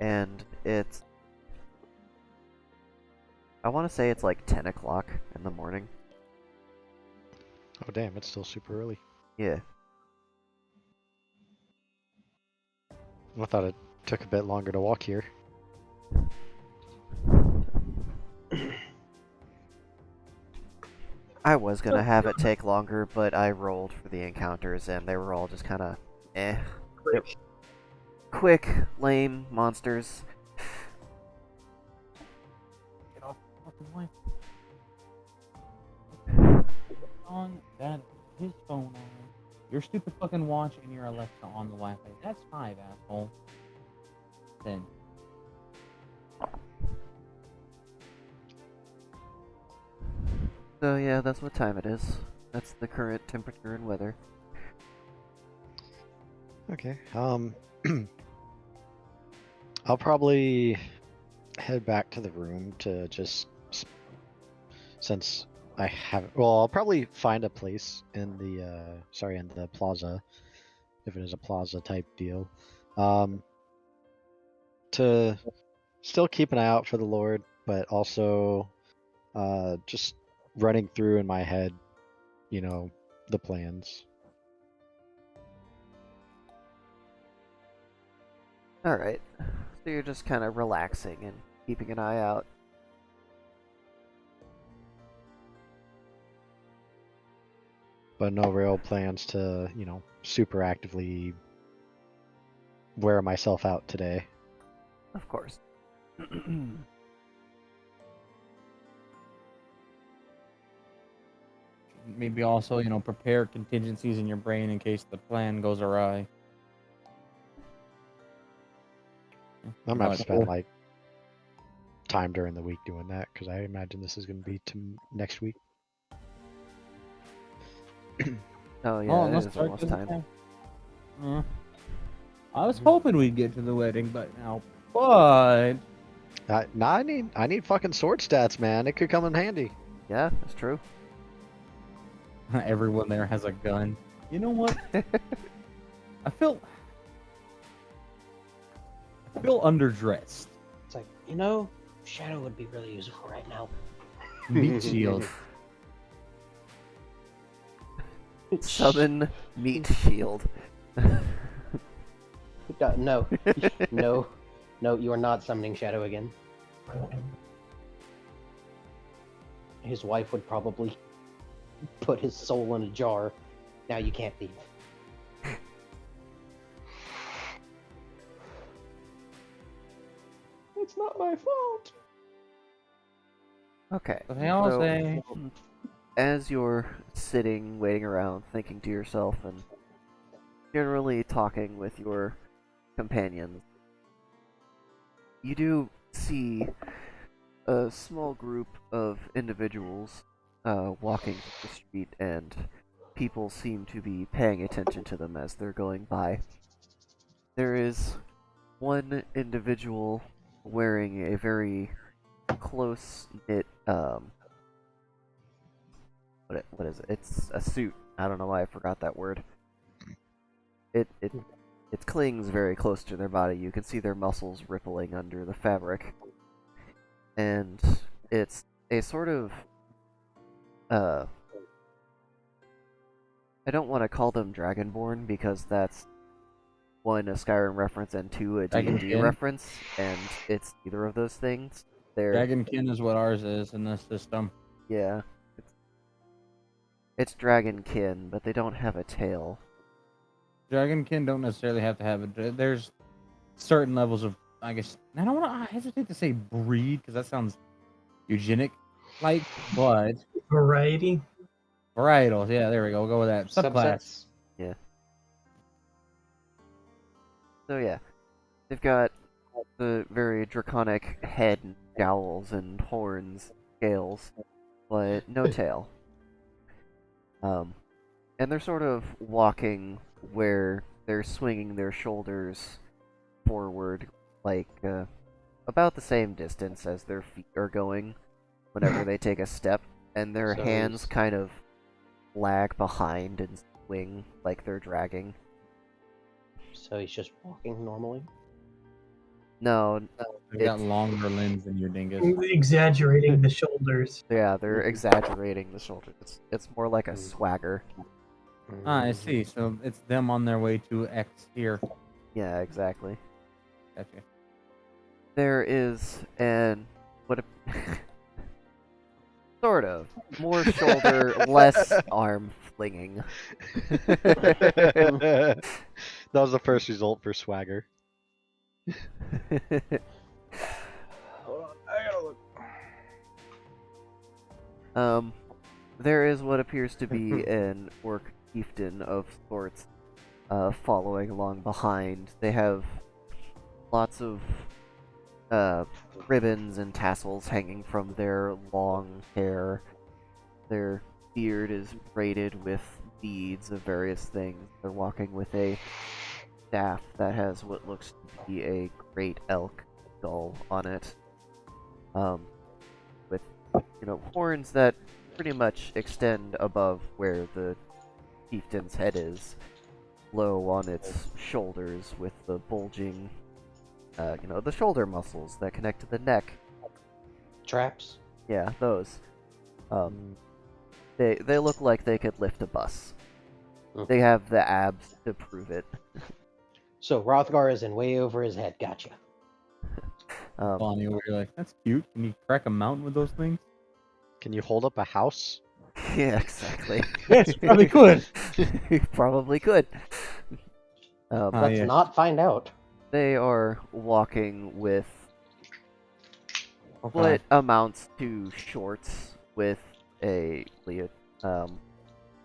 and it's... I want to say it's like 10 o'clock in the morning. Oh damn, it's still super early. Yeah. I thought it took a bit longer to walk here. I was gonna have it take longer, but I rolled for the encounters and they were all just kinda eh. Quick, lame monsters. Get off the fucking Wi-Fi. On that, his phone on. Your stupid fucking watch and your Alexa on the Wi-Fi. That's 5, asshole. 10. So yeah, that's what time it is. That's the current temperature and weather. Okay. I'll probably head back to the room to just since I haven't. Well, I'll probably find a place in the in the plaza, if it is a plaza type deal, to still keep an eye out for the Lord, but also just running through in my head, you know, the plans. Alright. So you're just kind of relaxing and keeping an eye out. But no real plans to, you know, super actively wear myself out today. Of course. Maybe also, you know, prepare contingencies in your brain in case the plan goes awry. I'm gonna have to spend like time during the week doing that because I imagine this is gonna be next week. Oh yeah, Oh, it unless is Dark almost doesn't time. Yeah. I was hoping we'd get to the wedding, but now, but Nah, I need fucking sword stats, man. It could come in handy. Yeah, that's true. everyone there has a gun. You know what? I feel underdressed. It's like, you know, Shadow would be really useful right now. Meat shield. Summon Meat Shield. No, no, you are not summoning Shadow again. His wife would probably put his soul in a jar. Now you can't leave. It's not my fault. Okay. Okay, I'll say. As you're sitting, waiting around, thinking to yourself, and generally talking with your companions, you do see a small group of individuals walking through the street, and people seem to be paying attention to them as they're going by. There is one individual wearing a very close knit what is it? It's a suit. I don't know why I forgot that word. It clings very close to their body. You can see their muscles rippling under the fabric. And it's a sort of I don't want to call them Dragonborn because that's one, a Skyrim reference, and two, a D&D Dragonkin? reference, and it's neither of those things. They're Dragonkin is what ours is in this system. yeah. It's Dragonkin, but they don't have a tail. Dragonkin don't necessarily have to have it. There's certain levels of, I guess, I don't want to, I hesitate to say breed because that sounds eugenic like, but Variety. varietals. Yeah, there we go. We'll go with that. Subclass. Yeah. So yeah, they've got the very draconic head and jowls and horns, scales, but no tail. And they're sort of walking where they're swinging their shoulders forward, like about the same distance as their feet are going whenever they take a step, and their So hands he's- kind of lag behind and swing like they're dragging. So he's just walking normally. No, They've got It's- longer limbs than you, dingus. Exaggerating the shoulders. yeah, they're exaggerating the shoulders. It's more like a Mm. swagger. Ah, I see. So it's them on their way to X here. Yeah, exactly. Gotcha. There is an what sort of more shoulder, less arm flinging. That was the first result for Swagger. Hold on, I gotta look. There is what appears to be an orc chieftain of sorts, following along behind. They have lots of ribbons and tassels hanging from their long hair. Their beard is braided with beads of various things. They're walking with a staff that has what looks to be a great elk skull on it. With, horns that pretty much extend above where the chieftain's head is, low on its shoulders with the bulging, the shoulder muscles that connect to the neck. Traps. Yeah, those. They look like they could lift a bus. Mm. They have the abs to prove it. So Rothgar is in way over his head. Gotcha. Bonnie over here, like, that's cute. Can you crack a mountain with those things? Can you hold up a house? Yeah, exactly. Yes, you probably could. You probably could. Let's yeah. not find out. They are walking with Okay. what amounts to shorts with a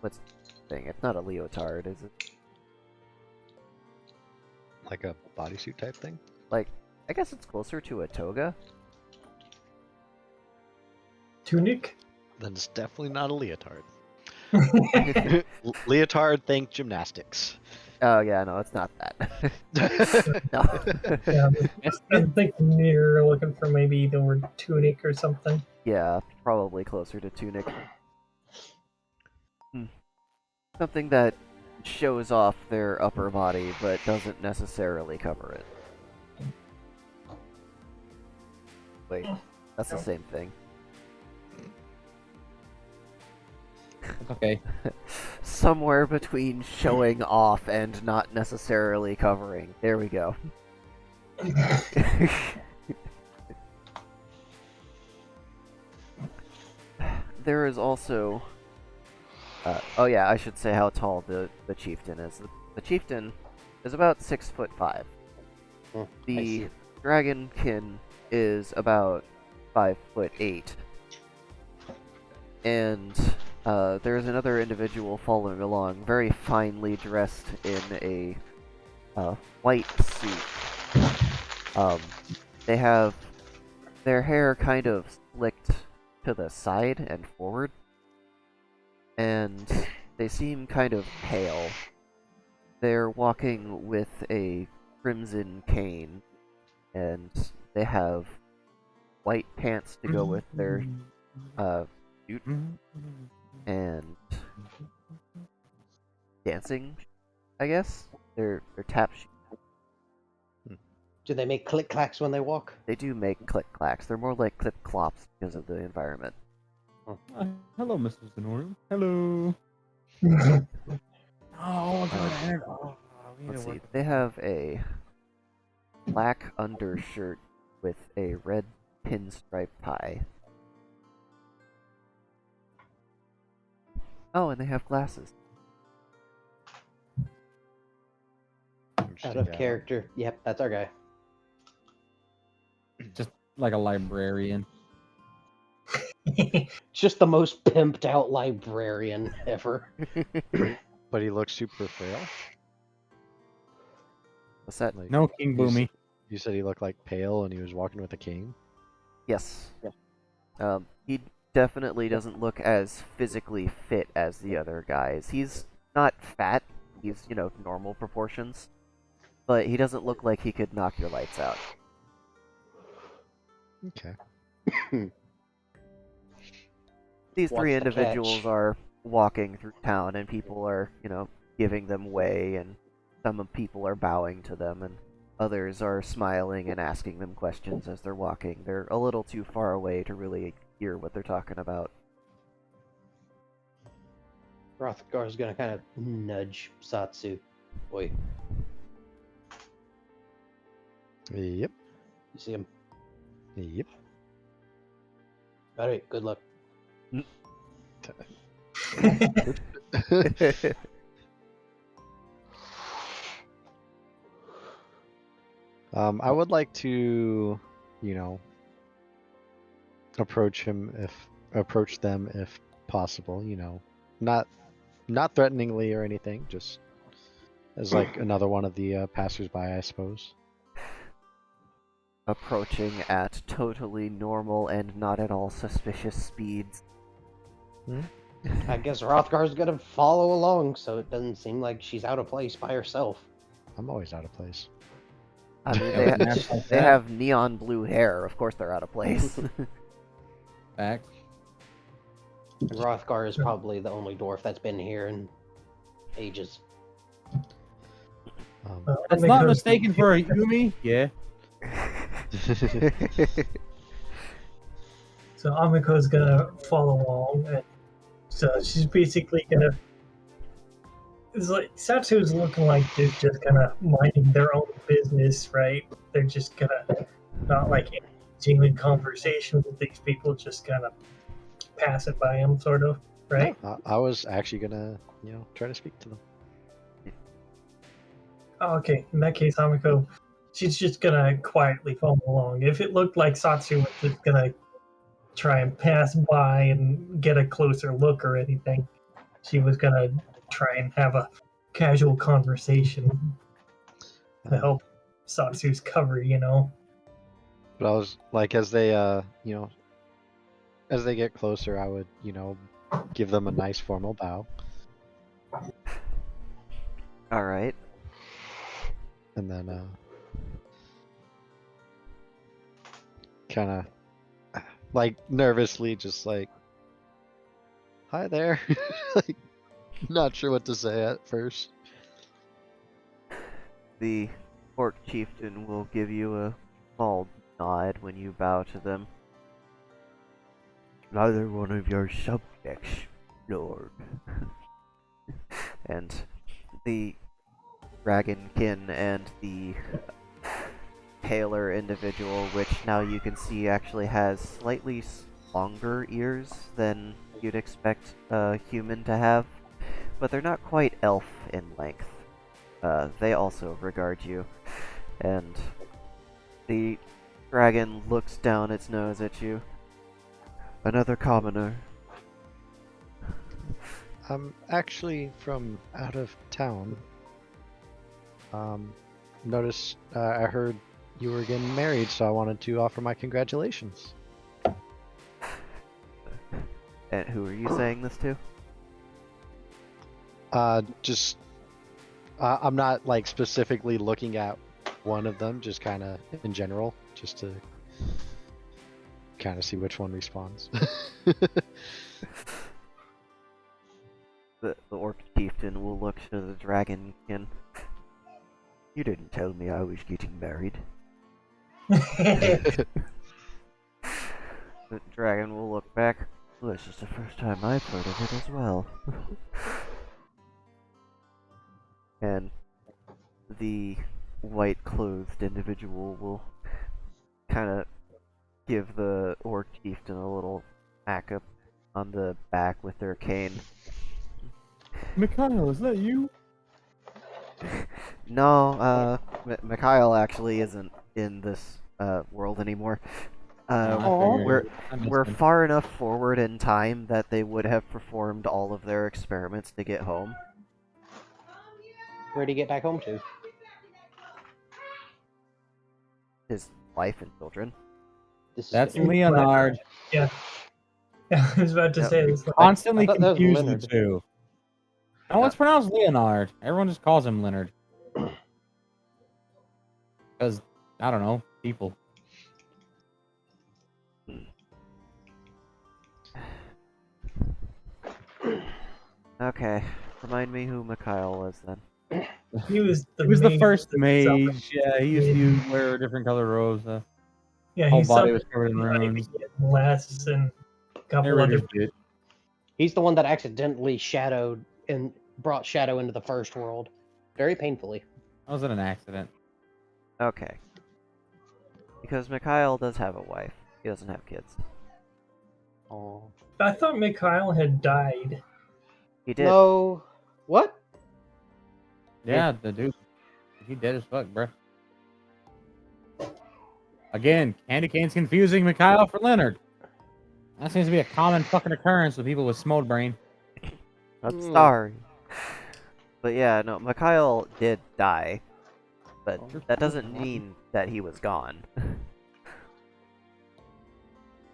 what's the thing? It's not a leotard, is it? Like a bodysuit type thing? I guess it's closer to a toga. Tunic. Then it's definitely not a leotard. Leotard, think gymnastics. Oh yeah, no, it's not that. No. Yeah, Yes, I'm thinking you're looking for maybe the word tunic or something. Yeah, probably closer to tunic. Something that shows off their upper body, but doesn't necessarily cover it. Wait, that's the same thing. it's okay. Somewhere between showing off and not necessarily covering. There we go. There is also... oh yeah, I should say how tall the chieftain is. The chieftain is about 6'5". I The see. dragonkin is about 5'8". and there's another individual following along, very finely dressed in a white suit. They have their hair kind of slicked to the side and forward, and they seem kind of pale. They're walking with a crimson cane, and they have white pants to go with their suit, and dancing, I guess. They're tap shoes. Do they make click clacks when they walk? They do make click clacks. They're more like clip clops because of the environment. Hello, Mr. Zenoru. Hello. Oh, God. Oh, Let's see. They have a black undershirt with a red pinstripe tie. Oh, and they have glasses. Out of character. Yep, that's our guy. Just like a librarian. Just the most pimped out librarian ever. But he looks super frail. What's that? Like, No, King Boomy. You said he looked like pale and he was walking with a cane. Yes. He definitely doesn't look as physically fit as the other guys. He's not fat. He's, normal proportions. But he doesn't look like he could knock your lights out. Okay. These What's three the catch? individuals are walking through town, and people are, giving them way, and some people are bowing to them, and others are smiling and asking them questions as they're walking. They're a little too far away to really hear what they're talking about. Rothgar's gonna kind of nudge Satsu. Boy, Yep. you see him? Yep. Alright, good luck. I would like to, approach them if possible. Not threateningly or anything, just as like another one of the passersby, I suppose. Approaching at totally normal and not at all suspicious speeds. I guess Rothgar's gonna follow along, so it doesn't seem like she's out of place by herself. I'm always out of place. I mean, Yeah, with maps like they that. have neon blue hair. Of course they're out of place. Back. Rothgar is probably the only dwarf that's been here in ages. That's not mistaken for a Yumi. Yeah. So Amiko's gonna follow along, and so she's basically gonna. It's like Satsu's looking like they're just kind of minding their own business, right? They're just gonna not like engaging in conversation with these people, just kind of pass it by them, sort of, right? I was actually gonna, try to speak to them. Oh, okay, in that case, Amiko, she's just gonna quietly follow along. If it looked like Satsu was just gonna try and pass by and get a closer look or anything, she was gonna try and have a casual conversation to help Satsu's cover, But I was like, as they, as they get closer, I would, give them a nice formal bow, Alright. and then, kind of, like, nervously, just like, hi there. Like, not sure what to say at first. The orc chieftain will give you a small nod when you bow to them. Neither one of your subjects, Lord. And the dragonkin and the paler individual, which now you can see actually has slightly longer ears than you'd expect a human to have, but they're not quite elf in length. They also regard you, and the dragon looks down its nose at you. Another commoner. I'm actually from out of town. Noticed I heard you were getting married, so I wanted to offer my congratulations. And who are you saying this to? Just I'm not like specifically looking at one of them, just kind of in general, just to kind of see which one responds. The orc chieftain will look to the dragonkin. You didn't tell me I was getting married. The dragon will look back. Well, this is the first time I've heard of it as well. And the white-clothed individual will kind of give the orc chieftain a little smack up on the back with their cane. Mikhail, is that you? No, Mikhail actually isn't in this world anymore. We're far enough forward in time that they would have performed all of their experiments to get home. Where'd he get back home to? His wife and children. That's Leonard. Leonard. Yeah. Yeah, I was about to Yep. say this. Constantly I thought that was confuse the Leonard. two. No, it's pronounced Leonard. Everyone just calls him Leonard. Because, I don't know, people. Okay, remind me who Mikhail was then. He was the, He was the mage first that mage. Yeah, he used Yeah. to wear different color robes. Yeah, Whole he body was summoned covered in everybody runes. to get less and a couple Everybody other. just did. He's the one that accidentally shadowed and brought Shadow into the first world. Very painfully. That wasn't an accident. Okay. Because Mikhail does have a wife. He doesn't have kids. Oh. I thought Mikhail had died. He did. No. What? Yeah, the dude. He dead as fuck, bro. Again, Candy Cane's confusing Mikhail for Leonard. That seems to be a common fucking occurrence with people with Smold Brain. I'm sorry. But yeah, no, Mikhail did die. But that doesn't mean that he was gone.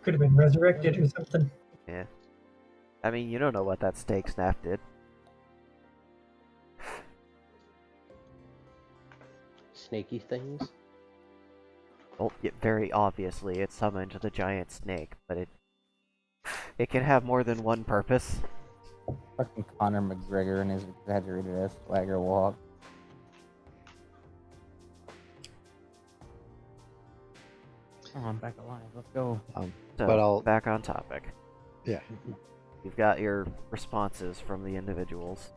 Could have been resurrected or something. Yeah. I mean, you don't know what that steak snap did. Snaky things. Well, yeah, very obviously, it summoned the giant snake, but it can have more than one purpose. Fucking Conor McGregor and his exaggerated ass swagger walk. Come on, back alive. Let's go. So, But I'll- back on topic. Yeah. You've got your responses from the individuals.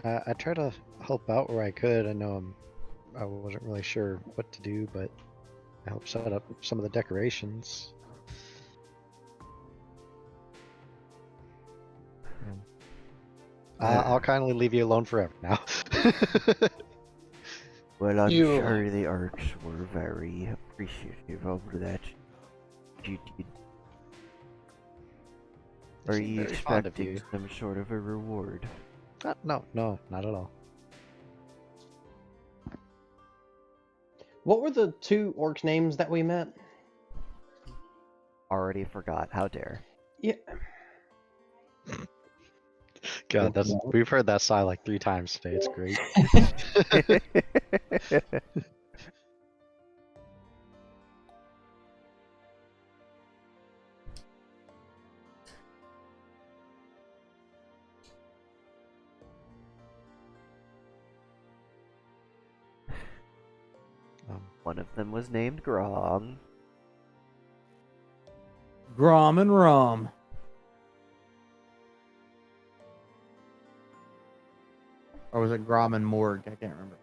I try to help out where I could. I know I wasn't really sure what to do, but I helped set up some of the decorations. I'll kindly leave you alone forever now. Well, I'm You- sure the Arcs were very appreciative of that. You did. Are seem you very fond of expecting you. some sort of a reward? No, not at all. What were the two orcs' names that we met? Already forgot. How dare. Yeah. God, we've heard that sigh like 3 times today. It's great. One of them was named Grom. Grom and Rum. Or was it Grom and Morg? I can't remember.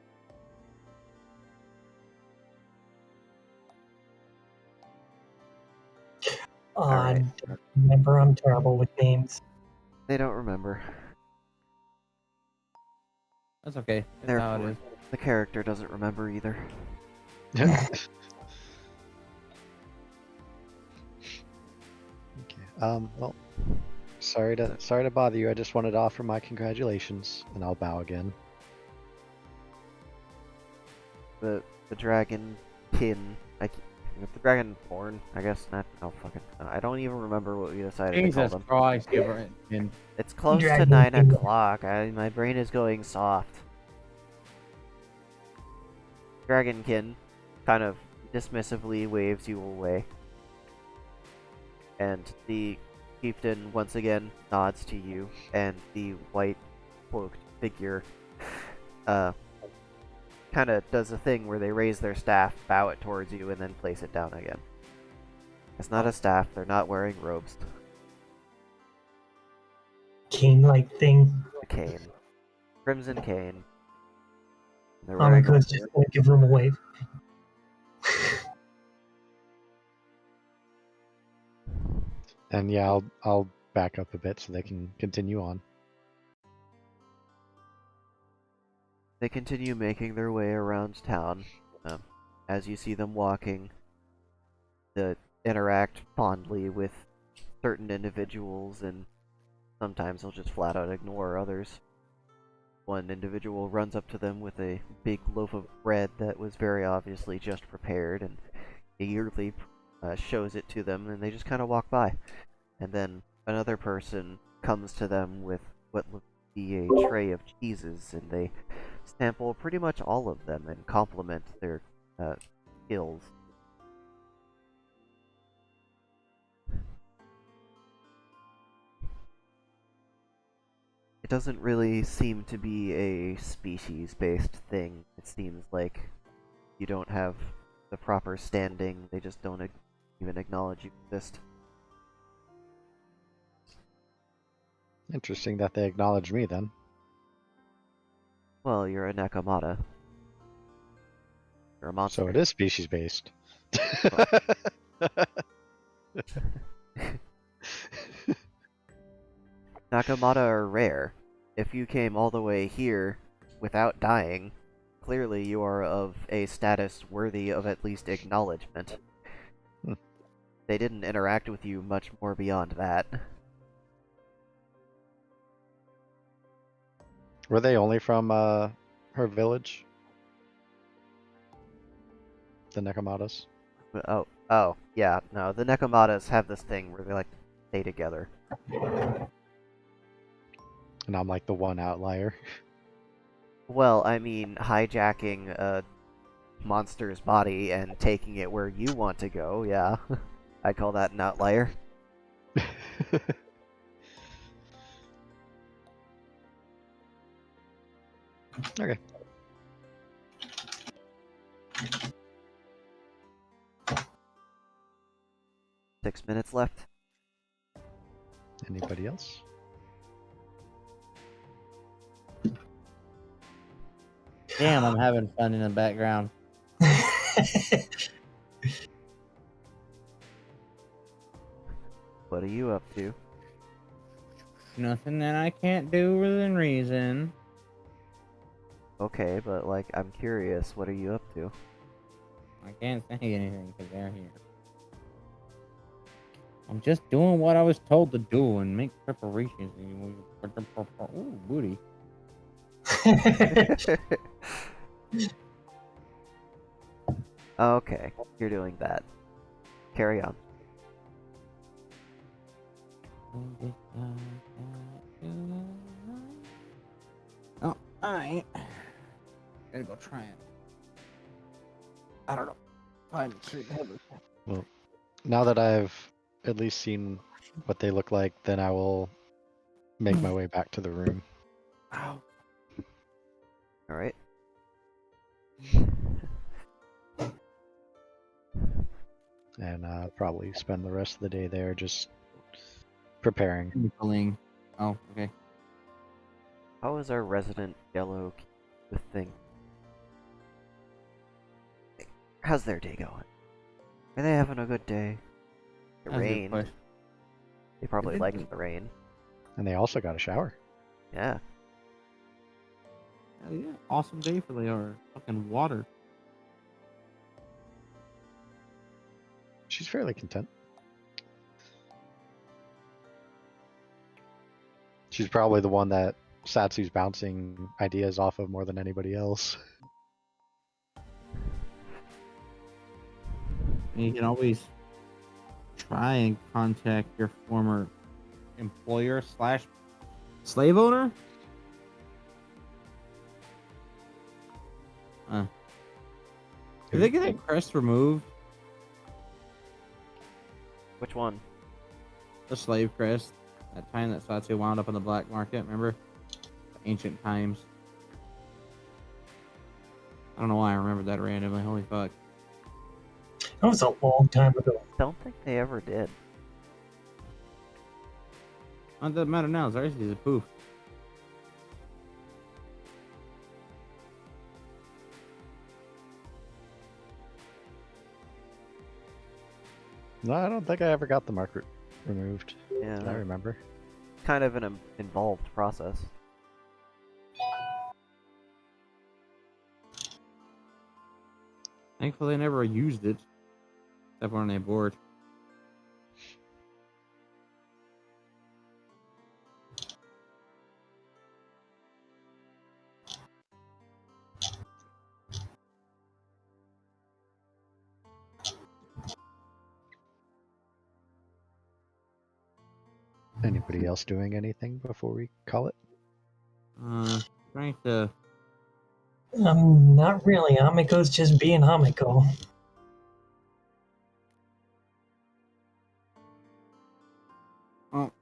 Alright. Remember, I'm terrible with names. They don't remember. That's okay. That's how it Therefore, is. the character doesn't remember either. Okay. Well, sorry to bother you. I just wanted to offer my congratulations, and I'll bow again. The dragon kin. The dragonborn. I guess not. Oh fucking. I don't even remember what we decided to call Jesus them. Christ, Ibrahim. It's close to Dragon 9 kin. o'clock. My brain is going soft. Dragonkin kind of dismissively waves you away. And the chieftain once again nods to you, and the white cloaked figure kind of does a thing where they raise their staff, bow it towards you, and then place it down again. It's not a staff, they're not wearing robes. Cane-like thing. A cane. Crimson cane. They're wearing Amiko's just gonna give them a wave. And yeah, I'll back up a bit so they can continue on. They continue making their way around town. As you see them walking, they interact fondly with certain individuals, and sometimes they'll just flat out ignore others. One individual runs up to them with a big loaf of bread that was very obviously just prepared, and eagerly shows it to them, and they just kind of walk by. And then another person comes to them with what looks to be a tray of cheeses, and they sample pretty much all of them and compliment their skills. It doesn't really seem to be a species-based thing. It seems like you don't have the proper standing, they just don't even acknowledge you exist. Interesting that they acknowledge me then. Well, you're a Nakamata. You're a monster. So it is species based. Nakamata are rare. If you came all the way here without dying, clearly you are of a status worthy of at least acknowledgement. Hmm. They didn't interact with you much more beyond that. Were they only from her village? The Nekamatas? Oh, yeah, no, the Nekamatas have this thing where they like to stay together. And I'm like the one outlier. Well, I mean, hijacking a monster's body and taking it where you want to go, yeah. I call that an outlier. Okay. Six minutes left. Anybody else? Damn, I'm having fun in the background. What are you up to? Nothing that I can't do within reason. Okay, but like, I'm curious, what are you up to? I can't say anything because they're here. I'm just doing what I was told to do and make preparations. Ooh, booty. Okay, you're doing that. Carry on. Oh, alright. Gotta go try it. I don't know. Find Well, now that I've at least seen what they look like, then I will make my way back to the room. Ow. Alright. And probably spend the rest of the day there just preparing. Tinkling. Oh, okay. How is our resident yellow the thing? How's their day going? Are they having a good day? It That's a good rained. question. They probably Did liked they? the rain. And they also got a shower. Yeah. Hell yeah. Awesome day for the fucking water. She's fairly content. She's probably the one that Satsu's bouncing ideas off of more than anybody else. You can always try and contact your former employer slash slave owner. Did they get that crest removed? Which one? The slave crest. That time that Satsu wound up on the black market, remember? Ancient times. I don't know why I remembered that randomly. Holy fuck. That was a long time ago. Don't think they ever did. Not that matter now. Zarzy's a poof. No, I don't think I ever got the mark removed. Yeah, I remember. kind of an involved process. Thankfully, I never used it. Except when they bored. Anybody else doing anything before we call it? Trying to. Not really. Amiko's just being Amiko. Well,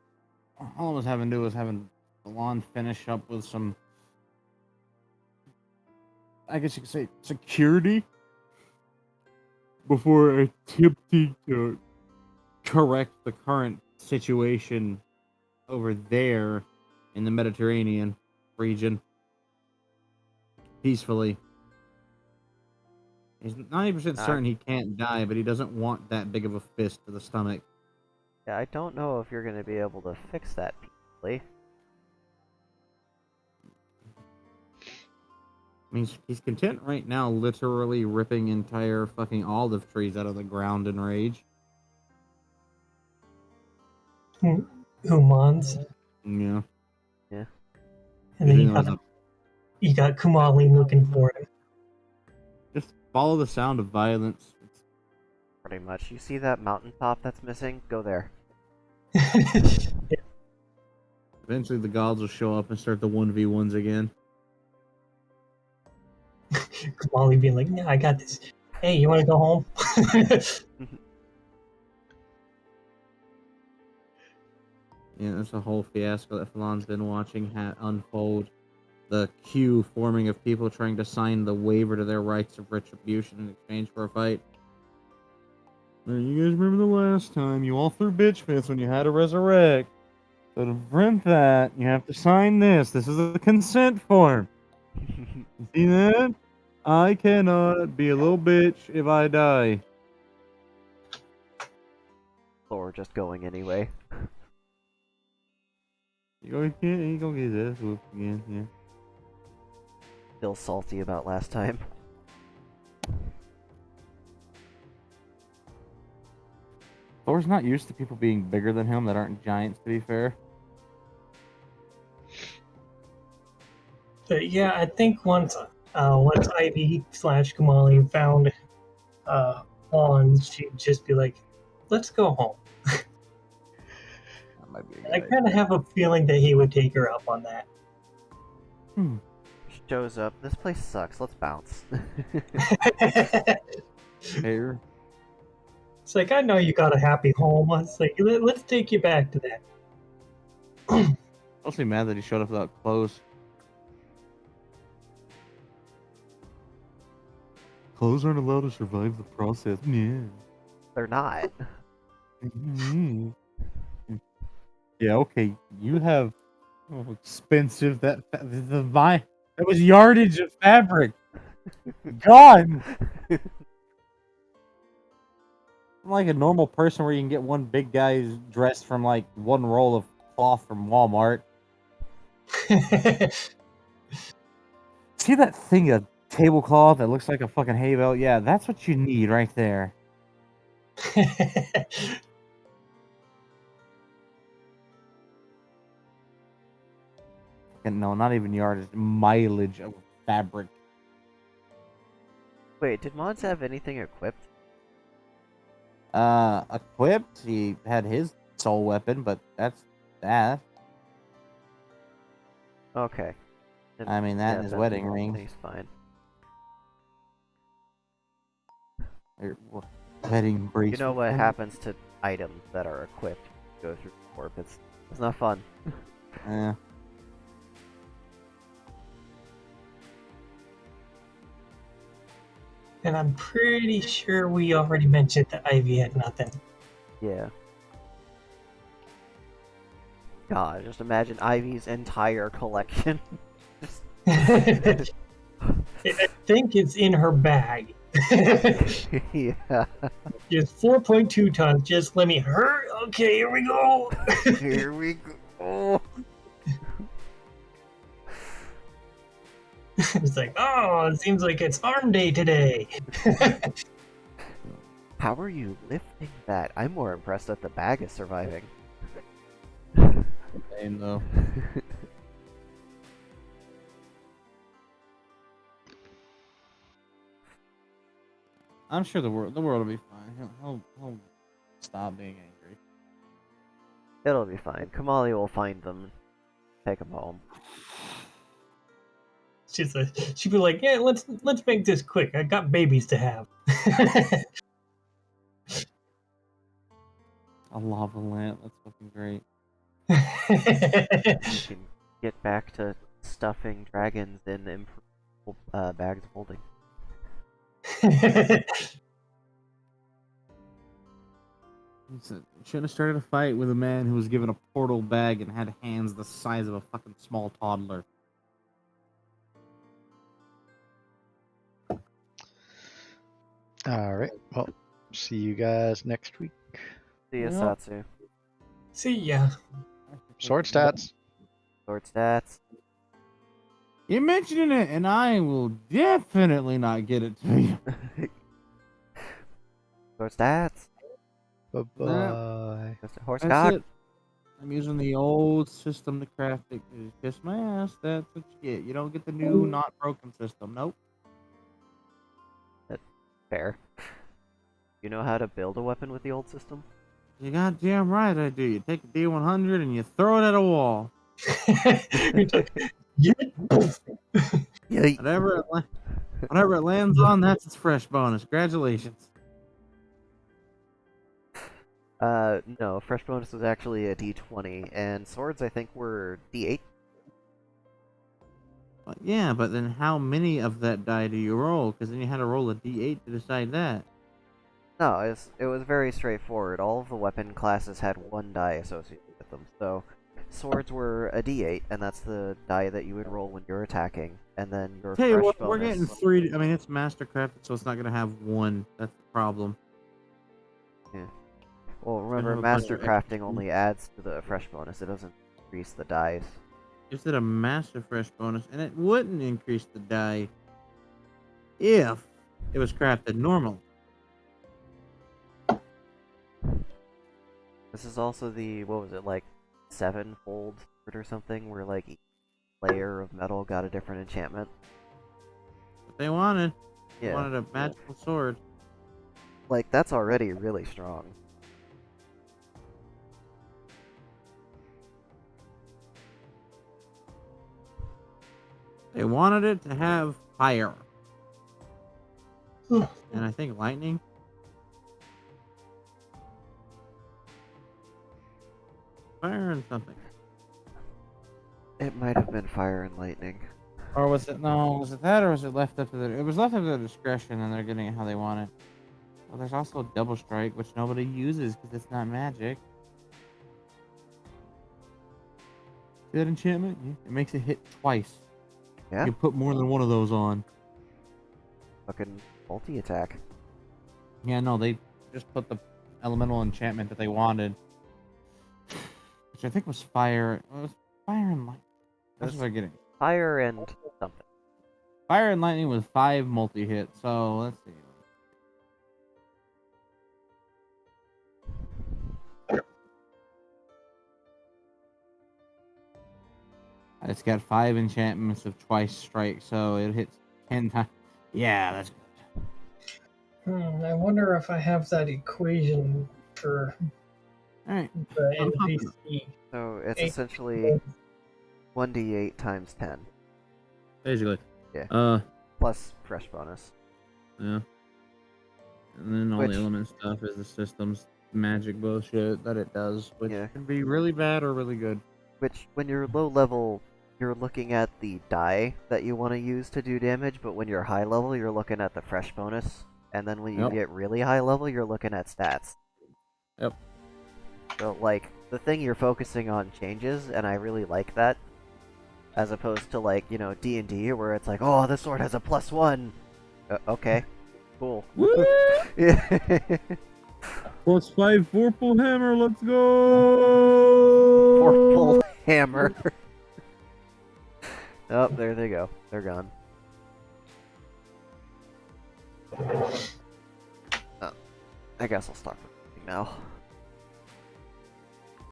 all I was having to do was having Alon finish up with some, I guess you could say, security before attempting to correct the current situation over there in the Mediterranean region peacefully. He's 90% certain he can't die, but he doesn't want that big of a fist to the stomach. Yeah, I don't know if you're going to be able to fix that peacefully. I mean, he's content right now literally ripping entire fucking olive trees out of the ground in rage. Humans. Yeah. And then you got Kumali looking for him. Just follow the sound of violence. Pretty much. You see that mountaintop that's missing? Go there. Eventually the gods will show up and start the 1v1s again. Kumali being like, "Yeah, I got this. Hey, you want to go home?" Yeah, that's a whole fiasco that Falon's been watching unfold. The queue forming of people trying to sign the waiver to their rights of retribution in exchange for a fight. Now, you guys remember the last time you all threw bitch fists when you had to resurrect. So to prevent that, you have to sign this. This is a consent form. See that? I cannot be a little bitch if I die. Or just going anyway. You gonna get this whooped again, yeah. Still salty about last time. Thor's not used to people being bigger than him that aren't giants, to be fair. But yeah, I think once Ivy / Kumali found Juan, she'd just be like, "Let's go home." That might be a good I kind of have a feeling that he would take her up on that. Shows up. This place sucks. Let's bounce. Hair. It's like, I know you got a happy home. It's like, let's take you back to that. Mostly mad that he showed up without clothes. Clothes aren't allowed to survive the process. Yeah. They're not. Yeah, okay. You have expensive that was yardage of fabric. God. I'm like a normal person where you can get one big guy's dressed from like one roll of cloth from Walmart. See that thing of tablecloth that looks like a fucking hay bale? Yeah, that's what you need right there. And no, not even yardage, mileage of fabric. Wait, did Mons have anything equipped? Equipped, he had his soul weapon, but that's that. Okay. Then, I mean, that and his then wedding ring. he's fine. Or, wedding You bracelet. know what happens to items that are equipped? Go through the warp. It's not fun. Yeah. And I'm pretty sure we already mentioned that Ivy had nothing. Yeah. God, just imagine Ivy's entire collection. Just- I think it's in her bag. yeah. Just 4.2 tons. Just let me hurry. Okay, here we go. Here we go. It's like, oh, it seems like it's arm day today. How are you lifting that? I'm more impressed that the bag is surviving. Same though. I'm sure the world will be fine. He'll stop being angry. It'll be fine. Kamali will find them, take them home. She'd be like, yeah, let's make this quick. I got babies to have. A lava lamp. That's fucking great. You can get back to stuffing dragons in improvable bags of holding. Shouldn't have started a fight with a man who was given a portal bag and had hands the size of a fucking small toddler. All right. Well, see you guys next week. See ya, Yep. Satsu. See ya. Sword stats. Sword stats. You're mentioning it, and I will definitely not get it to you. Sword stats. Bye bye. Horse That's cock. it. I'm using the old system to craft it. It's just my ass. That's what you get. You don't get the new, not broken system. Nope. Fair. You know how to build a weapon with the old system? You goddamn right I do. You take a D100 and you throw it at a wall. Yay. Whatever it lands on, that's its fresh bonus. Congratulations. No, fresh bonus was actually a D20, and swords I think were D8. Yeah, but then how many of that die do you roll? Because then you had to roll a D8 to decide that. No, it was very straightforward. All of the weapon classes had one die associated with them. So, swords were a D8, and that's the die that you would roll when you're attacking. And then your Tell you fresh what, bonus. we're getting 3. I mean, it's mastercrafted, so it's not going to have one. That's the problem. Well, remember, have a bunch master of crafting extra- only adds to the fresh bonus. It doesn't increase the dice. Just did a master fresh bonus, and it wouldn't increase the die if it was crafted normally. This is also the, what was it, like 7-fold sword or something, where like each layer of metal got a different enchantment. What they wanted. They Yeah, wanted a magical sword. like that's already really strong. They wanted it to have fire. Hmm. And I think lightning. Fire and something. It might have been fire and lightning. Or was it, no, was it that or was it left up to their, it was left up to their discretion and they're getting it how they want it. Well, there's also double strike, which nobody uses because it's not magic. See that enchantment? It makes it hit twice. Yeah, You can put more than one of those on. fucking multi-attack. Yeah, no, they just put the elemental enchantment that they wanted. Which I think was fire. It was fire and lightning. That's what they're getting. Fire and something. Fire and lightning with 5 multi-hits. So, let's see. I It's got 5 enchantments of twice strike, so it hits 10 times. Yeah, that's I wonder if I have that equation for all right. the I'm pumping NPC. So it's 8 essentially 1d8 times 10 Basically. Yeah. plus fresh bonus. Yeah. And then all Which- the element stuff is the system's magic bullshit that it does, which Yeah. can be really bad or really good. Which, when you're low level, you're looking at the die that you want to use to do damage, but when you're high level, you're looking at the fresh bonus. And then when you Yep. get really high level, you're looking at stats. Yep. So, like, the thing you're focusing on changes, and I really like that. As opposed to, like, D&D, where it's like, oh, this sword has a +1! Okay. Cool. Woo! Yeah. +5 Vorpal Hammer, let's go! Purple hammer. Oh, there they go. They're gone. Oh, I guess I'll stop recording now.